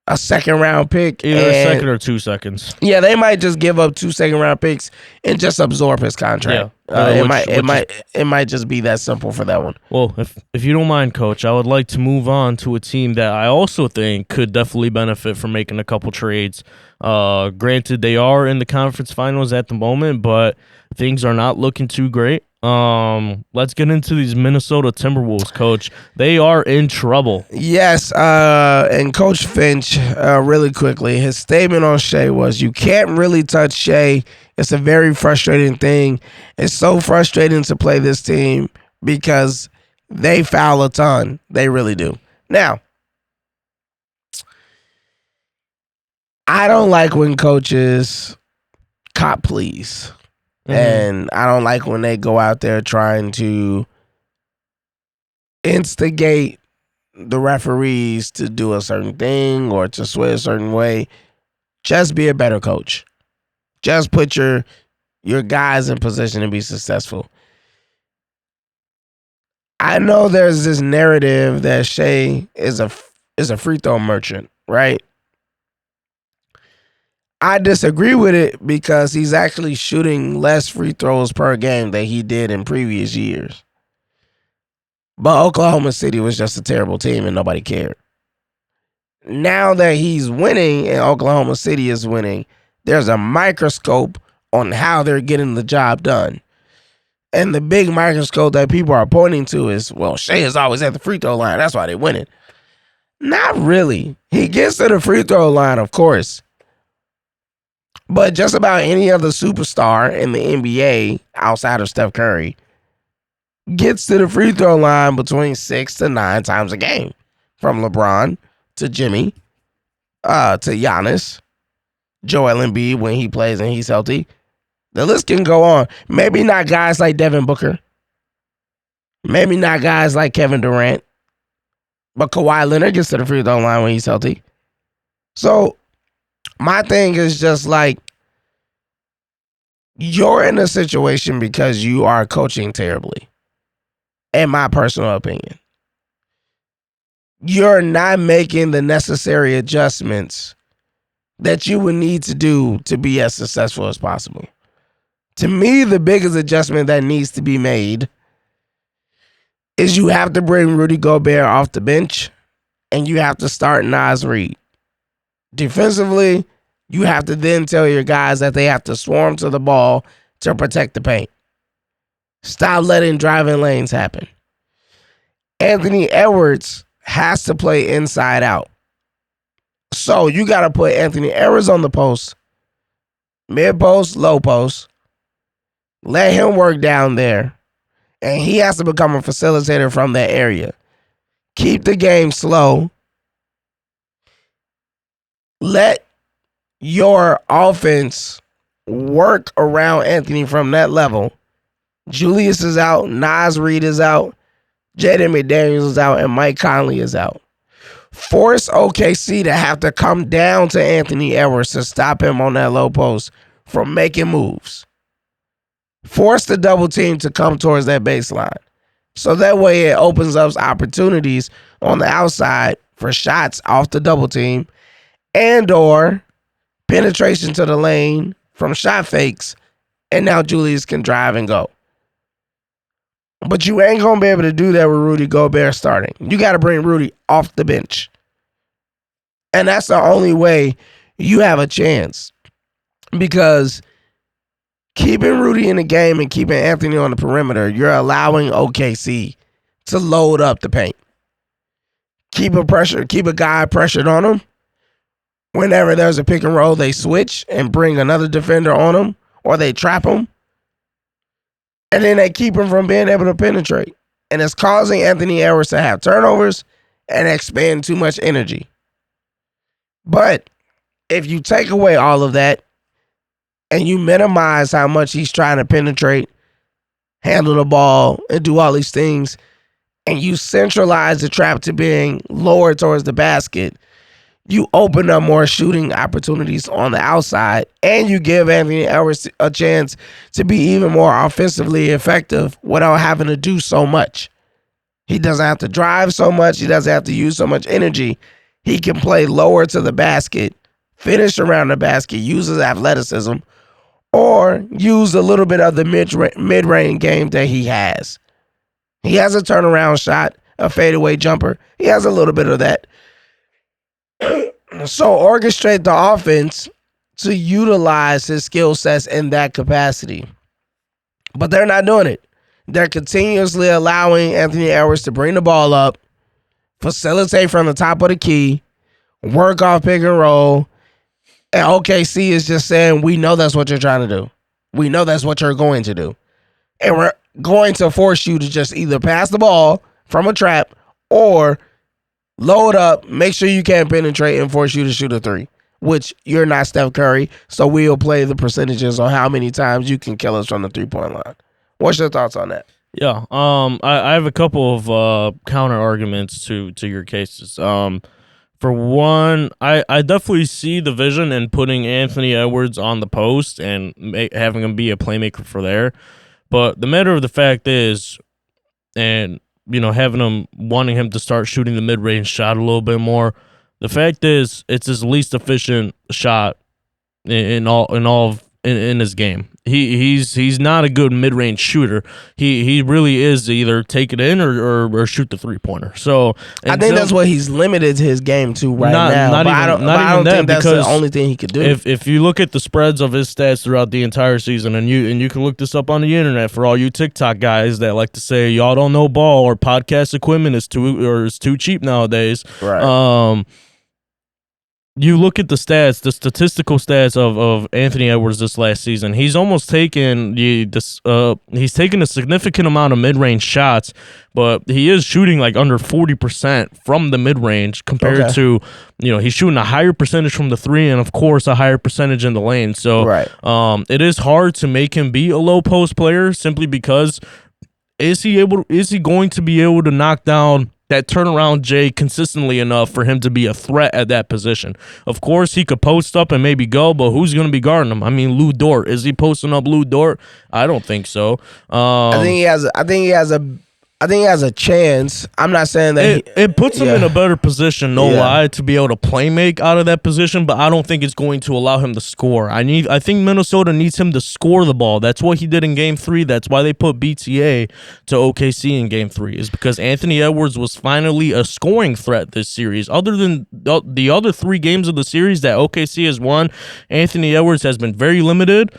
a second round pick. Either a second or 2 seconds. Yeah, they might just give up 2 second round picks and just absorb his contract. Yeah. It might just be that simple for that one. Well, if you don't mind, Coach, I would like to move on to a team that I also think could definitely benefit from making a couple trades. Granted, they are in the conference finals at the moment, but things are not looking too great. Let's get into these Minnesota Timberwolves, Coach. They are in trouble. Yes, and Coach Finch, really quickly, his statement on Shea was, you can't really touch Shea. It's a very frustrating thing. It's so frustrating to play this team because they foul a ton. They really do. Now, I don't like when coaches cop please. Mm-hmm. And I don't like when they go out there trying to instigate the referees to do a certain thing or to sway a certain way. Just be a better coach. Just put your guys in position to be successful. I know there's this narrative that Shea is a free throw merchant, right? I disagree with it because he's actually shooting less free throws per game than he did in previous years. But Oklahoma City was just a terrible team and nobody cared. Now that he's winning and Oklahoma City is winning, there's a microscope on how they're getting the job done. And the big microscope that people are pointing to is, well, Shea is always at the free throw line. That's why they winning. Not really. He gets to the free throw line, of course. But just about any other superstar in the NBA outside of Steph Curry gets to the free throw line between 6 to 9 times a game. From LeBron to Jimmy to Giannis, Joel Embiid when he plays and he's healthy. The list can go on. Maybe not guys like Devin Booker. Maybe not guys like Kevin Durant. But Kawhi Leonard gets to the free throw line when he's healthy. So my thing is just like, you're in a situation because you are coaching terribly. In my personal opinion. You're not making the necessary adjustments that you would need to do to be as successful as possible. To me, the biggest adjustment that needs to be made is you have to bring Rudy Gobert off the bench and you have to start Naz Reid. Defensively, you have to then tell your guys that they have to swarm to the ball to protect the paint. Stop letting driving lanes happen. Anthony Edwards has to play inside out. So you got to put Anthony Edwards on the post, mid post, low post. Let him work down there. And he has to become a facilitator from that area. Keep the game slow. Let your offense work around Anthony from that level. Julius is out. Naz Reid is out. Jaden McDaniels is out. And Mike Conley is out. Force OKC to have to come down to Anthony Edwards to stop him on that low post from making moves. Force the double team to come towards that baseline. So that way it opens up opportunities on the outside for shots off the double team and or penetration to the lane from shot fakes. And now Julius can drive and go. But you ain't going to be able to do that with Rudy Gobert starting. You got to bring Rudy off the bench. And that's the only way you have a chance. Because keeping Rudy in the game and keeping Anthony on the perimeter, you're allowing OKC to load up the paint. Keep a guy pressured on him. Whenever there's a pick and roll, they switch and bring another defender on him, or they trap him. And then they keep him from being able to penetrate. And it's causing Anthony Edwards to have turnovers and expend too much energy. But if you take away all of that and you minimize how much he's trying to penetrate, handle the ball, and do all these things, and you centralize the trap to being lower towards the basket, you open up more shooting opportunities on the outside, and you give Anthony Edwards a chance to be even more offensively effective without having to do so much. He doesn't have to drive so much. He doesn't have to use so much energy. He can play lower to the basket, finish around the basket, use his athleticism, or use a little bit of the mid-range game that he has. He has a turnaround shot, a fadeaway jumper. He has a little bit of that. So orchestrate the offense to utilize his skill sets in that capacity. But they're not doing it. They're continuously allowing Anthony Edwards to bring the ball up, facilitate from the top of the key, work off pick and roll, and OKC is just saying, we know that's what you're trying to do. We know that's what you're going to do. And we're going to force you to just either pass the ball from a trap or load up, make sure you can't penetrate, and force you to shoot a three, which you're not Steph Curry, so we'll play the percentages on how many times you can kill us from the three-point line. What's your thoughts on that? Yeah, I have a couple of counter arguments to your cases. For one, I definitely see the vision in putting Anthony Edwards on the post and having him be a playmaker for there. But the matter of the fact is, and wanting him to start shooting the mid-range shot a little bit more. The fact is, it's his least efficient shot in his game. He's not a good mid-range shooter. He really is either take it in or shoot the three-pointer. So I think that's what he's limited his game to now. I don't think that's the only thing he could do. If you look at the spreads of his stats throughout the entire season, and you can look this up on the internet for all you TikTok guys that like to say y'all don't know ball or podcast equipment is too cheap nowadays. Right. You look at the stats, the statistical stats of Anthony Edwards this last season. He's almost taken he's taken a significant amount of mid-range shots, but he is shooting like under 40% from the mid-range compared to, he's shooting a higher percentage from the three and of course a higher percentage in the lane. So it is hard to make him be a low post player simply because is he going to be able to knock down that turnaround J consistently enough for him to be a threat at that position? Of course, he could post up and maybe go, but who's going to be guarding him? I mean, Lou Dort. Is he posting up Lou Dort? I don't think so. I think he has a chance. I'm not saying that it puts him in a better position, no lie, to be able to play make out of that position, but I don't think it's going to allow him to score. I think Minnesota needs him to score the ball. That's what he did in Game 3. That's why they put BTA to OKC in Game 3, is because Anthony Edwards was finally a scoring threat this series. Other than the other 3 games of the series that OKC has won, Anthony Edwards has been very limited.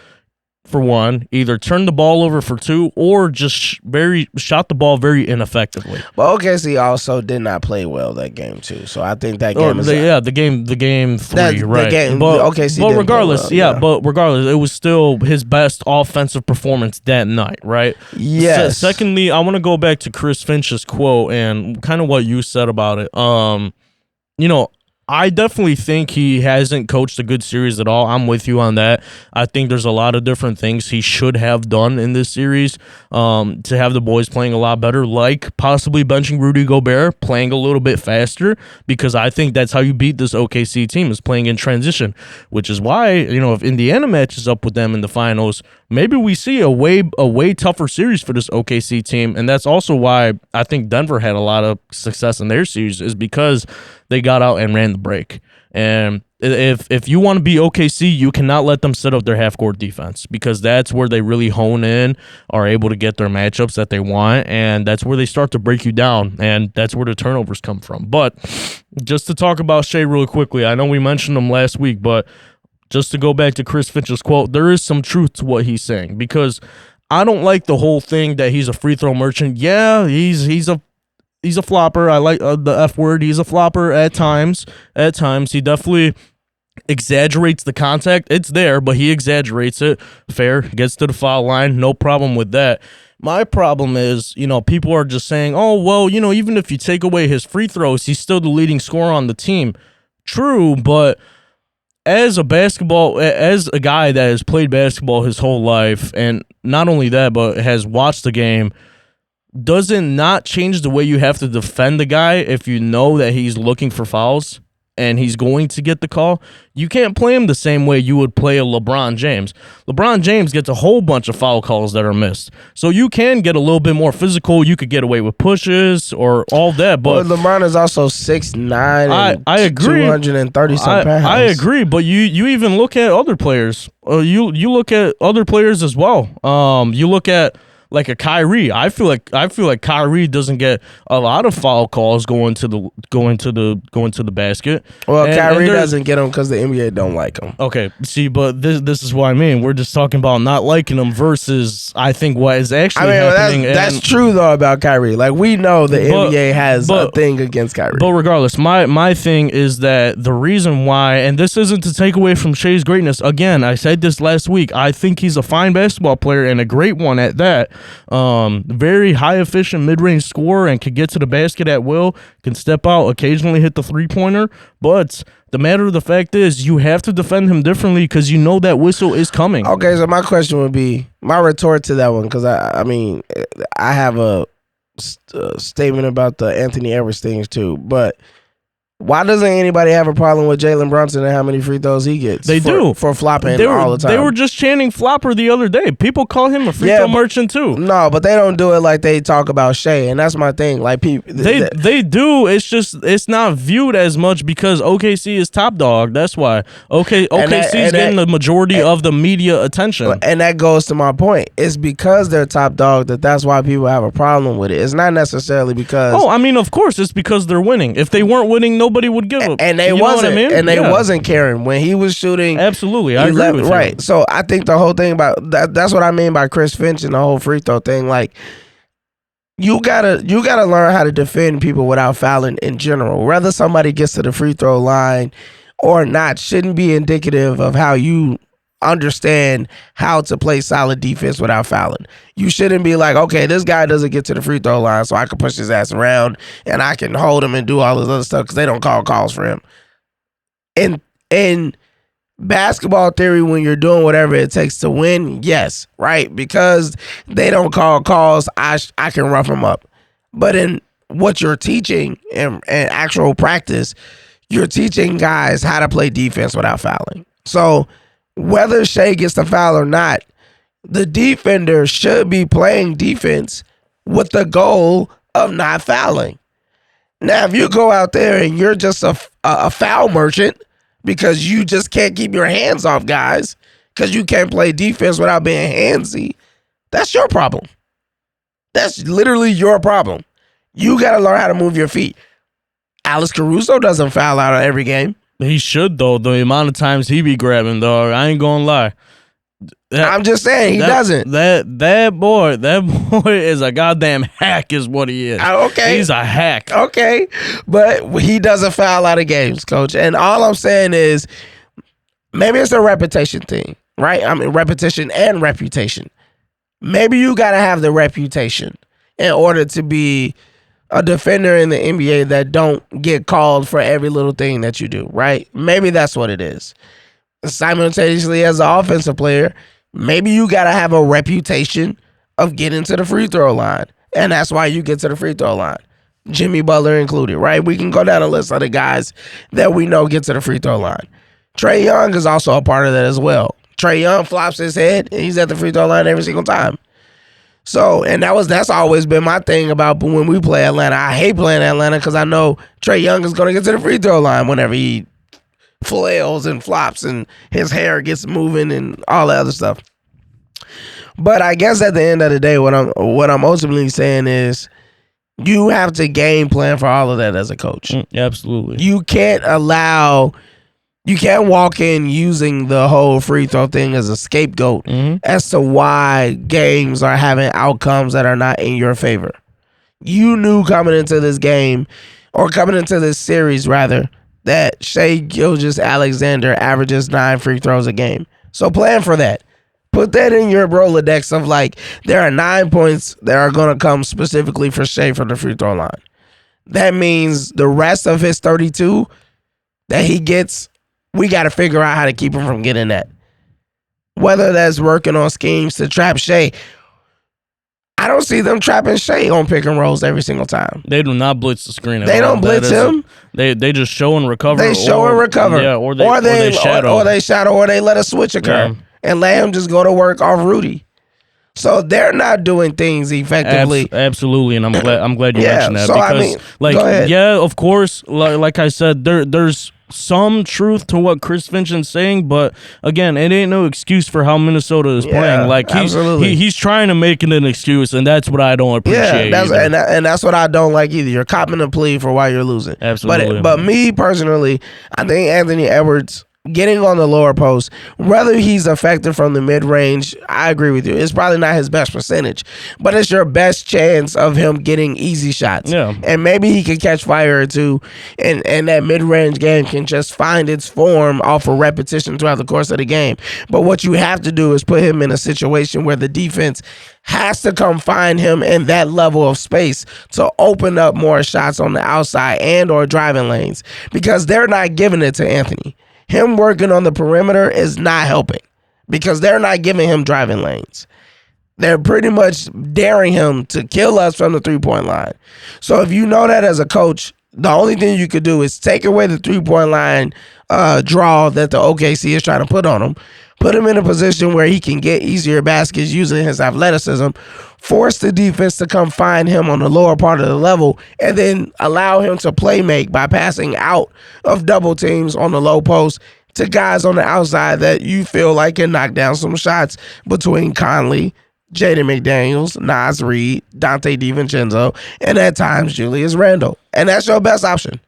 For one, either turned the ball over for 2 or just shot the ball very ineffectively. But OKC also did not play well that game too. So I think that game the game 3, right? OKC but regardless, but regardless, it was still his best offensive performance that night, right? Yes. Secondly, I want to go back to Chris Finch's quote and kind of what you said about it. I definitely think he hasn't coached a good series at all. I'm with you on that. I think there's a lot of different things he should have done in this series to have the boys playing a lot better, like possibly benching Rudy Gobert, playing a little bit faster, because I think that's how you beat this OKC team, is playing in transition, which is why, if Indiana matches up with them in the finals, maybe we see a way tougher series for this OKC team, and that's also why I think Denver had a lot of success in their series, is because they got out and ran the break. And if you want to be OKC, you cannot let them set up their half-court defense, because that's where they really hone in, are able to get their matchups that they want, and that's where they start to break you down, and that's where the turnovers come from. But just to talk about Shai really quickly, I know we mentioned him last week, but just to go back to Chris Finch's quote, there is some truth to what he's saying, because I don't like the whole thing that he's a free throw merchant. Yeah, he's a flopper. I like the F word. He's a flopper at times. At times, he definitely exaggerates the contact. It's there, but he exaggerates it. Fair. Gets to the foul line. No problem with that. My problem is, people are just saying, oh, well, even if you take away his free throws, he's still the leading scorer on the team. True, but as a guy that has played basketball his whole life, and not only that, but has watched the game, does it not change the way you have to defend the guy if you know that he's looking for fouls and he's going to get the call? You can't play him the same way you would play a LeBron James. LeBron James gets a whole bunch of foul calls that are missed. So you can get a little bit more physical. You could get away with pushes or all that. But LeBron is also 6'9" and I agree. 230 some pounds. I agree, but you even look at other players. You look at other players as well. You look at like a Kyrie. I feel like Kyrie doesn't get a lot of foul calls going to the basket. Well, Kyrie doesn't get them because the NBA don't like him. Okay, see, but this is what I mean. We're just talking about not liking him versus I think what is actually happening. That's true though about Kyrie. Like we know the NBA has a thing against Kyrie. But regardless, my thing is that the reason why, and this isn't to take away from Shai's greatness. Again, I said this last week. I think he's a fine basketball player and a great one at that. Very high efficient mid-range scorer and can get to the basket at will, can step out, occasionally hit the three-pointer, but the matter of the fact is you have to defend him differently because you know that whistle is coming. Okay, so my question would be, my retort to that one, because I have a statement about the Anthony Edwards things too, but why doesn't anybody have a problem with Jalen Brunson and how many free throws he gets? They do. For flopping all the time. They were just chanting flopper the other day. People call him a free throw merchant too. No, but they don't do it like they talk about Shai, and that's my thing. Like people, they do. It's just it's not viewed as much because OKC is top dog. That's why OKC is getting the majority of the media attention. And that goes to my point. It's because they're top dog that's why people have a problem with it. It's not necessarily because. Oh, I mean, of course, it's because they're winning. If they weren't winning, nobody would give up. And they wasn't. And they wasn't caring when he was shooting. Absolutely, I agree with you. Right. So I think the whole thing about that's what I mean by Chris Finch and the whole free throw thing. Like you gotta learn how to defend people without fouling in general. Whether somebody gets to the free throw line or not shouldn't be indicative of how you understand how to play solid defense without fouling. You shouldn't be like, okay, this guy doesn't get to the free throw line, so I can push his ass around and I can hold him and do all this other stuff because they don't call calls for him. In basketball theory, when you're doing whatever it takes to win, yes, right? Because they don't call calls, I can rough them up. But in what you're teaching in actual practice, you're teaching guys how to play defense without fouling. So whether Shai gets the foul or not, the defender should be playing defense with the goal of not fouling. Now, if you go out there and you're just a foul merchant because you just can't keep your hands off guys because you can't play defense without being handsy, that's your problem. That's literally your problem. You got to learn how to move your feet. Alex Caruso doesn't foul out of every game. He should, though. The amount of times he be grabbing, dog. I ain't gonna lie. I'm just saying he doesn't. That boy is a goddamn hack, is what he is. Okay, he's a hack. Okay, but he doesn't foul out of games, coach. And all I'm saying is, maybe it's a repetition thing, right? I mean, repetition and reputation. Maybe you gotta have the reputation in order to be a defender in the NBA that don't get called for every little thing that you do, right? Maybe that's what it is. Simultaneously, as an offensive player, maybe you got to have a reputation of getting to the free throw line, and that's why you get to the free throw line. Jimmy Butler included, right? We can go down a list of the guys that we know get to the free throw line. Trae Young is also a part of that as well. Trae Young flops his head, and he's at the free throw line every single time. So, and that's always been my thing about when we play Atlanta. I hate playing Atlanta because I know Trae Young is going to get to the free throw line whenever he flails and flops and his hair gets moving and all that other stuff. But I guess at the end of the day, what I'm ultimately saying is you have to game plan for all of that as a coach. Absolutely. You can't walk in using the whole free throw thing as a scapegoat as to why games are having outcomes that are not in your favor. You knew coming into this game, or coming into this series rather, that Shai Gilgeous-Alexander averages 9 free throws a game. So plan for that. Put that in your Rolodex of like, there are 9 points that are going to come specifically for Shai from the free throw line. That means the rest of his 32 that he gets, we got to figure out how to keep him from getting that. Whether that's working on schemes to trap Shai. I don't see them trapping Shea on pick and rolls every single time. They do not blitz the screen at all. They don't blitz him. They just show and recover. They show and recover. Yeah, or they shadow. Or they shadow, or they let a switch occur. Yeah. And let him just go to work off Rudy. So they're not doing things effectively. Absolutely, and I'm glad you mentioned that so because, go ahead. yeah, of course, like I said, there's some truth to what Chris Finch's saying, but again, it ain't no excuse for how Minnesota is playing. Like he's trying to make it an excuse, and that's what I don't appreciate. Yeah, and that's what I don't like either. You're copping a plea for why you're losing. Absolutely, but me personally, I think Anthony Edwards getting on the lower post, whether he's effective from the mid-range, I agree with you. It's probably not his best percentage, but it's your best chance of him getting easy shots. Yeah. And maybe he can catch fire or two, and that mid-range game can just find its form off of repetition throughout the course of the game. But what you have to do is put him in a situation where the defense has to come find him in that level of space to open up more shots on the outside and or driving lanes, because they're not giving it to Anthony. Him working on the perimeter is not helping because they're not giving him driving lanes. They're pretty much daring him to kill us from the three-point line. So if you know that as a coach, the only thing you could do is take away the three-point line draw that the OKC is trying to put on him, put him in a position where he can get easier baskets using his athleticism, force the defense to come find him on the lower part of the level, and then allow him to play make by passing out of double teams on the low post to guys on the outside that you feel like can knock down some shots between Conley, Jaden McDaniels, Naz Reid, Dante DiVincenzo, and at times Julius Randle. And that's your best option.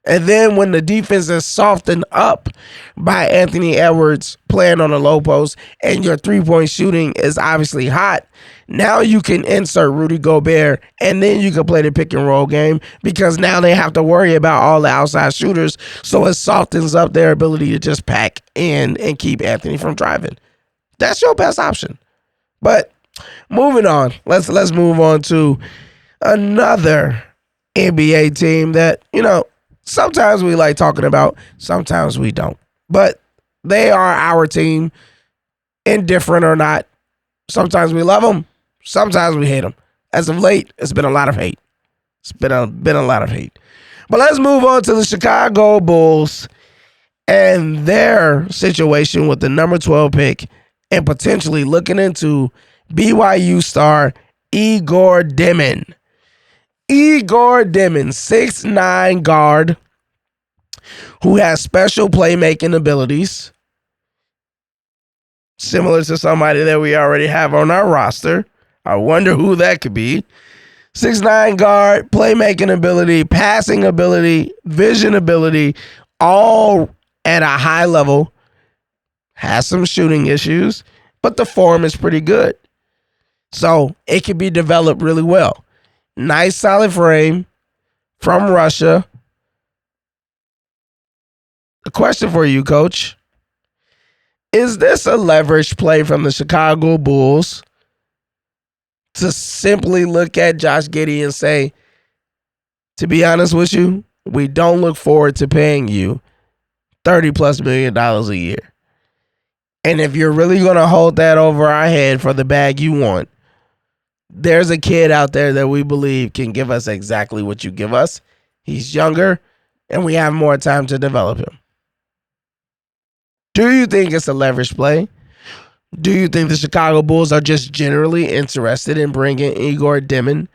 And then when the defense is softened up by Anthony Edwards playing on the low post and your three-point shooting is obviously hot, now you can insert Rudy Gobert and then you can play the pick and roll game because now they have to worry about all the outside shooters, so it softens up their ability to just pack in and keep Anthony from driving. That's your best option. But moving on, let's move on to another NBA team that, sometimes we like talking about, sometimes we don't. But they are our team, indifferent or not. Sometimes we love them, sometimes we hate them. As of late, it's been a lot of hate. It's been a lot of hate. But let's move on to the Chicago Bulls and their situation with the number 12 pick and potentially looking into BYU star Igor Dimin. Igor Dimin, 6'9" guard who has special playmaking abilities, similar to somebody that we already have on our roster. I wonder who that could be. 6'9" guard, playmaking ability, passing ability, vision ability, all at a high level. Has some shooting issues, but the form is pretty good. So it can be developed really well. Nice solid frame from Russia. The question for you, Coach, is this a leverage play from the Chicago Bulls to simply look at Josh Giddey and say, to be honest with you, we don't look forward to paying you $30+ million a year. And if you're really going to hold that over our head for the bag you want, there's a kid out there that we believe can give us exactly what you give us. He's younger, and we have more time to develop him. Do you think it's a leverage play? Do you think the Chicago Bulls are just generally interested in bringing Igor Dimin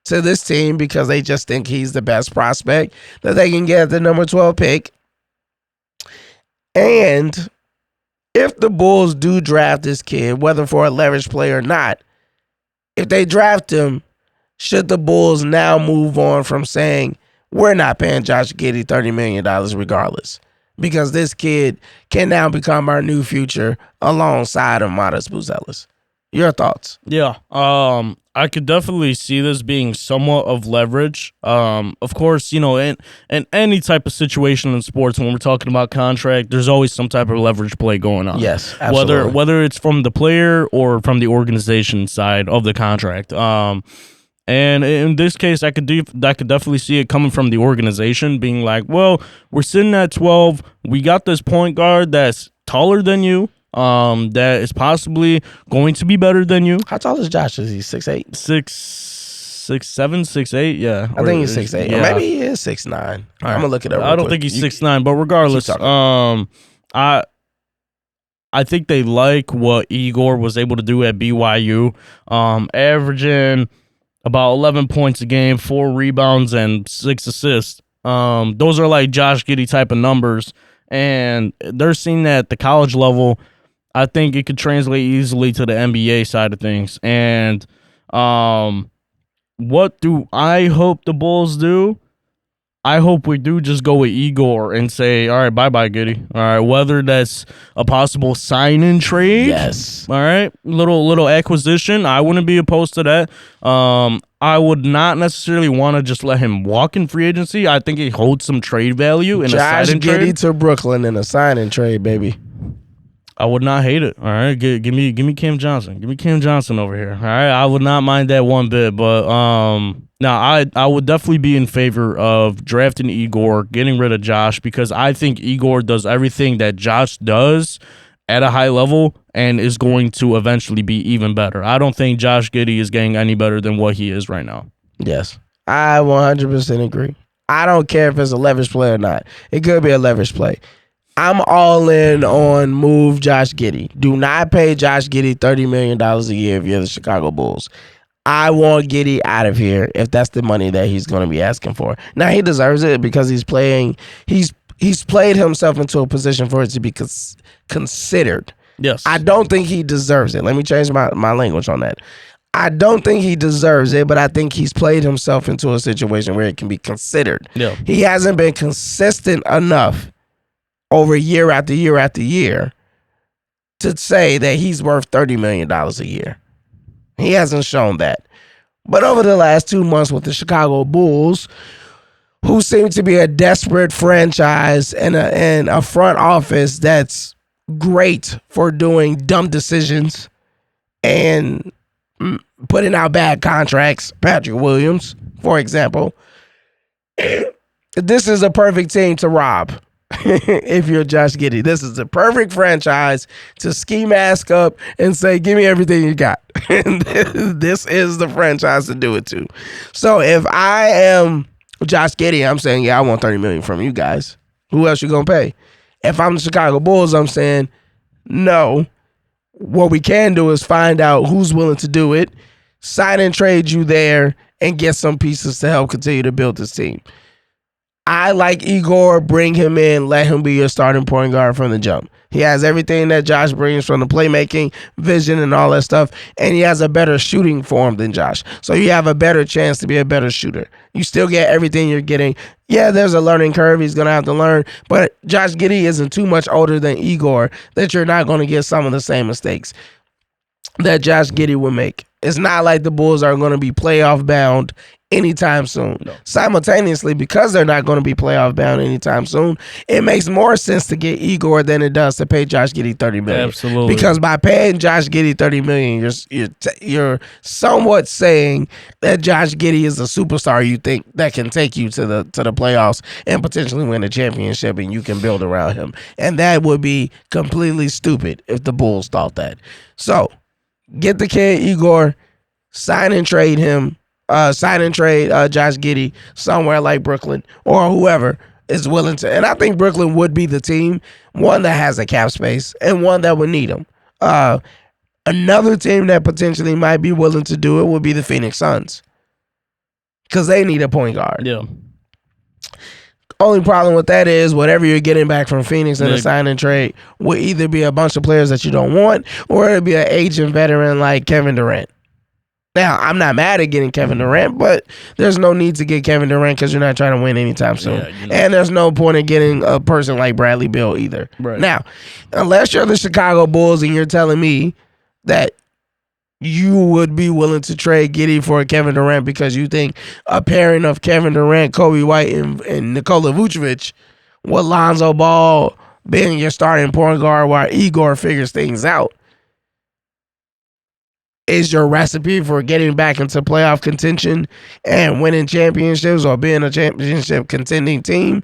to this team because they just think he's the best prospect that they can get at the number 12 pick? And if the Bulls do draft this kid, whether for a leverage play or not, if they draft him, should the Bulls now move on from saying, we're not paying Josh Giddey $30 million regardless? Because this kid can now become our new future alongside of Matas Buzelis. Your thoughts? Yeah, I could definitely see this being somewhat of leverage. Of course, in any type of situation in sports, when we're talking about contract, there's always some type of leverage play going on. Yes, absolutely. Whether it's from the player or from the organization side of the contract. And in this case, I could definitely see it coming from the organization being like, well, we're sitting at 12. We got this point guard that's taller than you. that is possibly going to be better than you. How tall is Josh? Is he 6'8"? 6'7", 6'8", yeah. I think he's 6'8". Yeah. Or maybe he is 6'9". I'm gonna look it up. I don't think he's 6'9", but regardless, I think they like what Igor was able to do at BYU, averaging about 11 points a game, 4 rebounds, and 6 assists. Those are like Josh Giddey type of numbers, and they're seeing that at the college level. I think it could translate easily to the NBA side of things. And what do I hope the Bulls do? I hope we do just go with Igor and say, all right, bye-bye, Giddey. All right, whether that's a possible sign-in trade. Yes. All right, little acquisition. I wouldn't be opposed to that. I would not necessarily want to just let him walk in free agency. I think he holds some trade value in a sign-in trade. Josh Giddey to Brooklyn in a sign-in trade, baby. I would not hate it. All right, give me Cam Johnson. Give me Cam Johnson over here. All right, I would not mind that one bit. But now I would definitely be in favor of drafting Igor, getting rid of Josh, because I think Igor does everything that Josh does at a high level and is going to eventually be even better. I don't think Josh Giddey is getting any better than what he is right now. Yes, I 100% agree. I don't care if it's a leverage play or not. It could be a leverage play. I'm all in on move Josh Giddey. Do not pay Josh Giddey $30 million a year if you're the Chicago Bulls. I want Giddey out of here if that's the money that he's going to be asking for. Now, he deserves it because he's played himself into a position for it to be considered. Yes. I don't think he deserves it. Let me change my language on that. I don't think he deserves it, but I think he's played himself into a situation where it can be considered. Yeah. He hasn't been consistent enough over year after year after year to say that he's worth $30 million a year. He hasn't shown that. But over the last 2 months with the Chicago Bulls, who seem to be a desperate franchise and a front office that's great for doing dumb decisions and putting out bad contracts, Patrick Williams, for example, this is a perfect team to rob. If you're Josh Giddey, this is the perfect franchise to ski mask up and say, give me everything you got. This is the franchise to do it to. So if I am Josh Giddey, I'm saying, yeah, I want $30 million from you guys. Who else you gonna pay? If I'm the Chicago Bulls, I'm saying, no. What we can do is find out who's willing to do it, sign and trade you there, and get some pieces to help continue to build this team. I like Igor. Bring him in. Let him be your starting point guard from the jump. He has everything that Josh brings from the playmaking, vision, and all that stuff, and he has a better shooting form than Josh. So you have a better chance to be a better shooter. You still get everything you're getting. Yeah, there's a learning curve he's going to have to learn, but Josh Giddey isn't too much older than Igor that you're not going to get some of the same mistakes that Josh Giddey would make. It's not like the Bulls are going to be playoff bound anytime soon. No. Simultaneously, because they're not going to be playoff bound anytime soon, it makes more sense to get Igor than it does to pay Josh Giddey $30 million. Absolutely. Because by paying Josh Giddey $30 million, you're somewhat saying that Josh Giddey is a superstar you think that can take you to the playoffs and potentially win a championship, and you can build around him. And that would be completely stupid if the Bulls thought that. So get the kid Igor, sign and trade him. Josh Giddey somewhere like Brooklyn or whoever is willing to. And I think Brooklyn would be the team, one that has a cap space and one that would need him. Another team that potentially might be willing to do it would be the Phoenix Suns because they need a point guard. Yeah. Only problem with that is whatever you're getting back from Phoenix in a sign and trade will either be a bunch of players that you don't want or it'll be an aging veteran like Kevin Durant. Now, I'm not mad at getting Kevin Durant, but there's no need to get Kevin Durant because you're not trying to win anytime soon. Yeah, And there's no point in getting a person like Bradley Beal either. Right. Now, unless you're the Chicago Bulls and you're telling me that you would be willing to trade Giddey for Kevin Durant because you think a pairing of Kevin Durant, Kobe White, and Nikola Vucevic with Lonzo Ball being your starting point guard while Igor figures things out is your recipe for getting back into playoff contention and winning championships or being a championship contending team,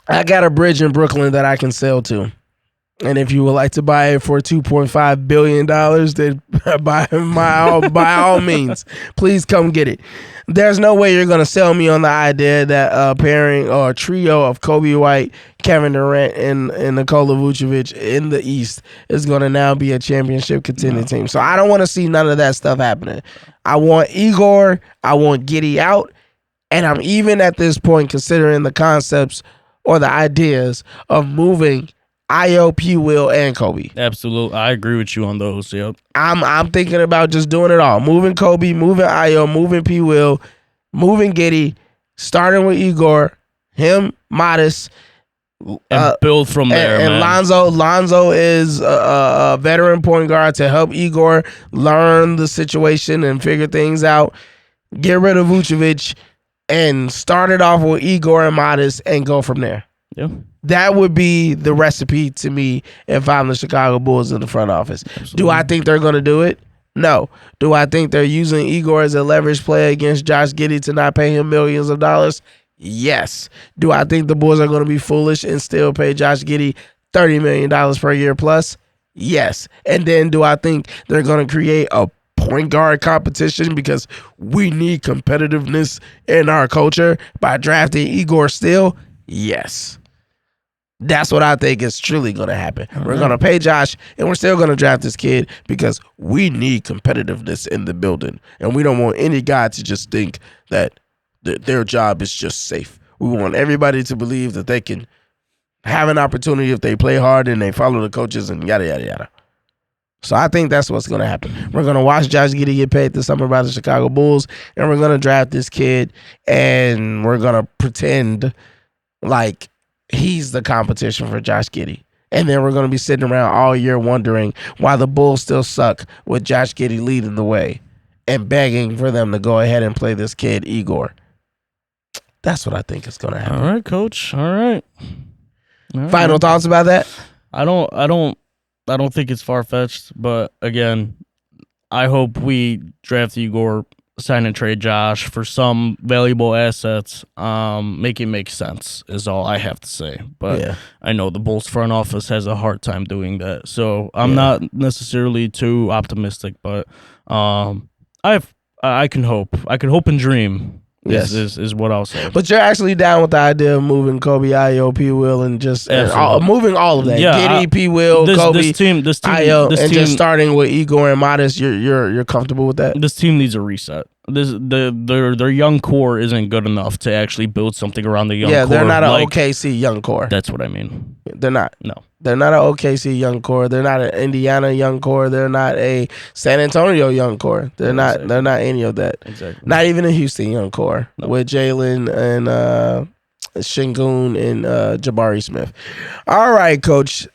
I got a bridge in Brooklyn that I can sell to. And if you would like to buy it for $2.5 billion, then by all means, please come get it. There's no way you're going to sell me on the idea that a pairing or a trio of Kobe White, Kevin Durant, and Nikola Vucevic in the East is going to now be a championship contending team. So I don't want to see none of that stuff happening. I want Igor. I want Giddey out. And I'm even at this point considering the concepts or the ideas of moving Ayo, P. Will, and Kobe. Absolutely. I agree with you on those. Yep. I'm thinking about just doing it all. Moving Kobe, moving Ayo, moving P. Will, moving Giddey, starting with Igor, him, Modest. And build from there, and man. Lonzo is a veteran point guard to help Igor learn the situation and figure things out. Get rid of Vucevic and start it off with Igor and Modest and go from there. Yeah. That would be the recipe to me if I'm the Chicago Bulls in the front office. Absolutely. Do I think they're going to do it? No. Do I think they're using Igor as a leverage play against Josh Giddey to not pay him millions of dollars? Yes. Do I think the Bulls are going to be foolish and still pay Josh Giddey $30 million per year plus? Yes. And then do I think they're going to create a point guard competition because we need competitiveness in our culture by drafting Igor still? Yes. That's what I think is truly going to happen. We're going to pay Josh, and we're still going to draft this kid because we need competitiveness in the building. And we don't want any guy to just think that their job is just safe. We want everybody to believe that they can have an opportunity if they play hard and they follow the coaches and yada, yada, yada. So I think that's what's going to happen. We're going to watch Josh Giddey get paid this summer by the Chicago Bulls, and we're going to draft this kid, and we're going to pretend like he's the competition for Josh Giddey. And then we're going to be sitting around all year wondering why the Bulls still suck with Josh Giddey leading the way and begging for them to go ahead and play this kid, Igor. That's what I think is going to happen. All right, Coach. All right. Final thoughts about that? I don't think it's far-fetched, but again, I hope we draft Igor, sign and trade Josh for some valuable assets. Make it make sense is all I have to say. But yeah. I know the Bulls front office has a hard time doing that, so I'm not necessarily too optimistic. But I can hope. I can hope and dream. Yes, is what I'll say. But you're actually down with the idea of moving Kobe, Ayo, P. Will, and just moving all of that. Yeah, Giddey, P. Will, Kobe, this team, Ayo, and just starting with Igor and Modest. You're comfortable with that? This team needs a reset. Their young core isn't good enough to actually build something around the young core. Yeah, they're not an OKC young core. That's what I mean. They're not. No. They're not an OKC young core. They're not an Indiana young core. They're not a San Antonio young core. They're not. They're not any of that. Exactly. Not even a Houston young core with Jalen and Şengün and Jabari Smith. All right, Coach.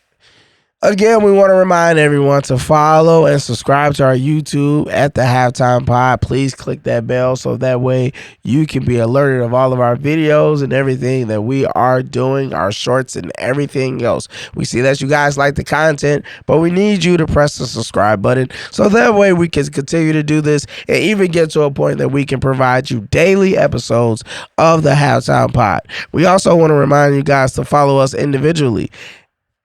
Again, we want to remind everyone to follow and subscribe to our YouTube at the Halftime Pod. Please click that bell so that way you can be alerted of all of our videos and everything that we are doing, our shorts and everything else. We see that you guys like the content, but we need you to press the subscribe button so that way we can continue to do this and even get to a point that we can provide you daily episodes of the Halftime Pod. We also want to remind you guys to follow us individually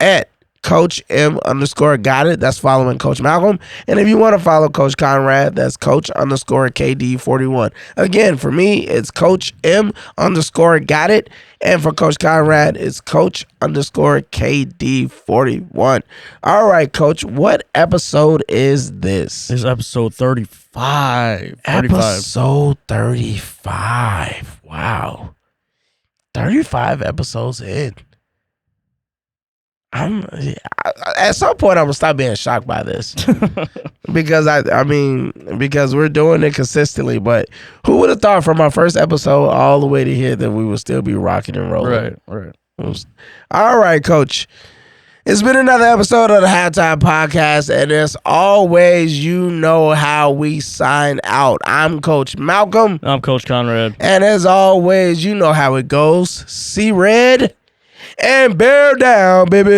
at Coach M_got it. That's following Coach Malcolm. And if you want to follow Coach Conrad, that's Coach_KD41. Again, for me, it's Coach M_got it. And for Coach Conrad, it's Coach_KD41. All right, Coach, what episode is this? It's episode 35. Episode 35. Wow. 35 episodes in. At some point I'm gonna stop being shocked by this because because we're doing it consistently. But who would have thought from our first episode all the way to here that we would still be rocking and rolling? Right. All right, Coach. It's been another episode of the Halftime Podcast, and as always, you know how we sign out. I'm Coach Malcolm. I'm Coach Conrad. And as always, you know how it goes. See red and bear down, baby.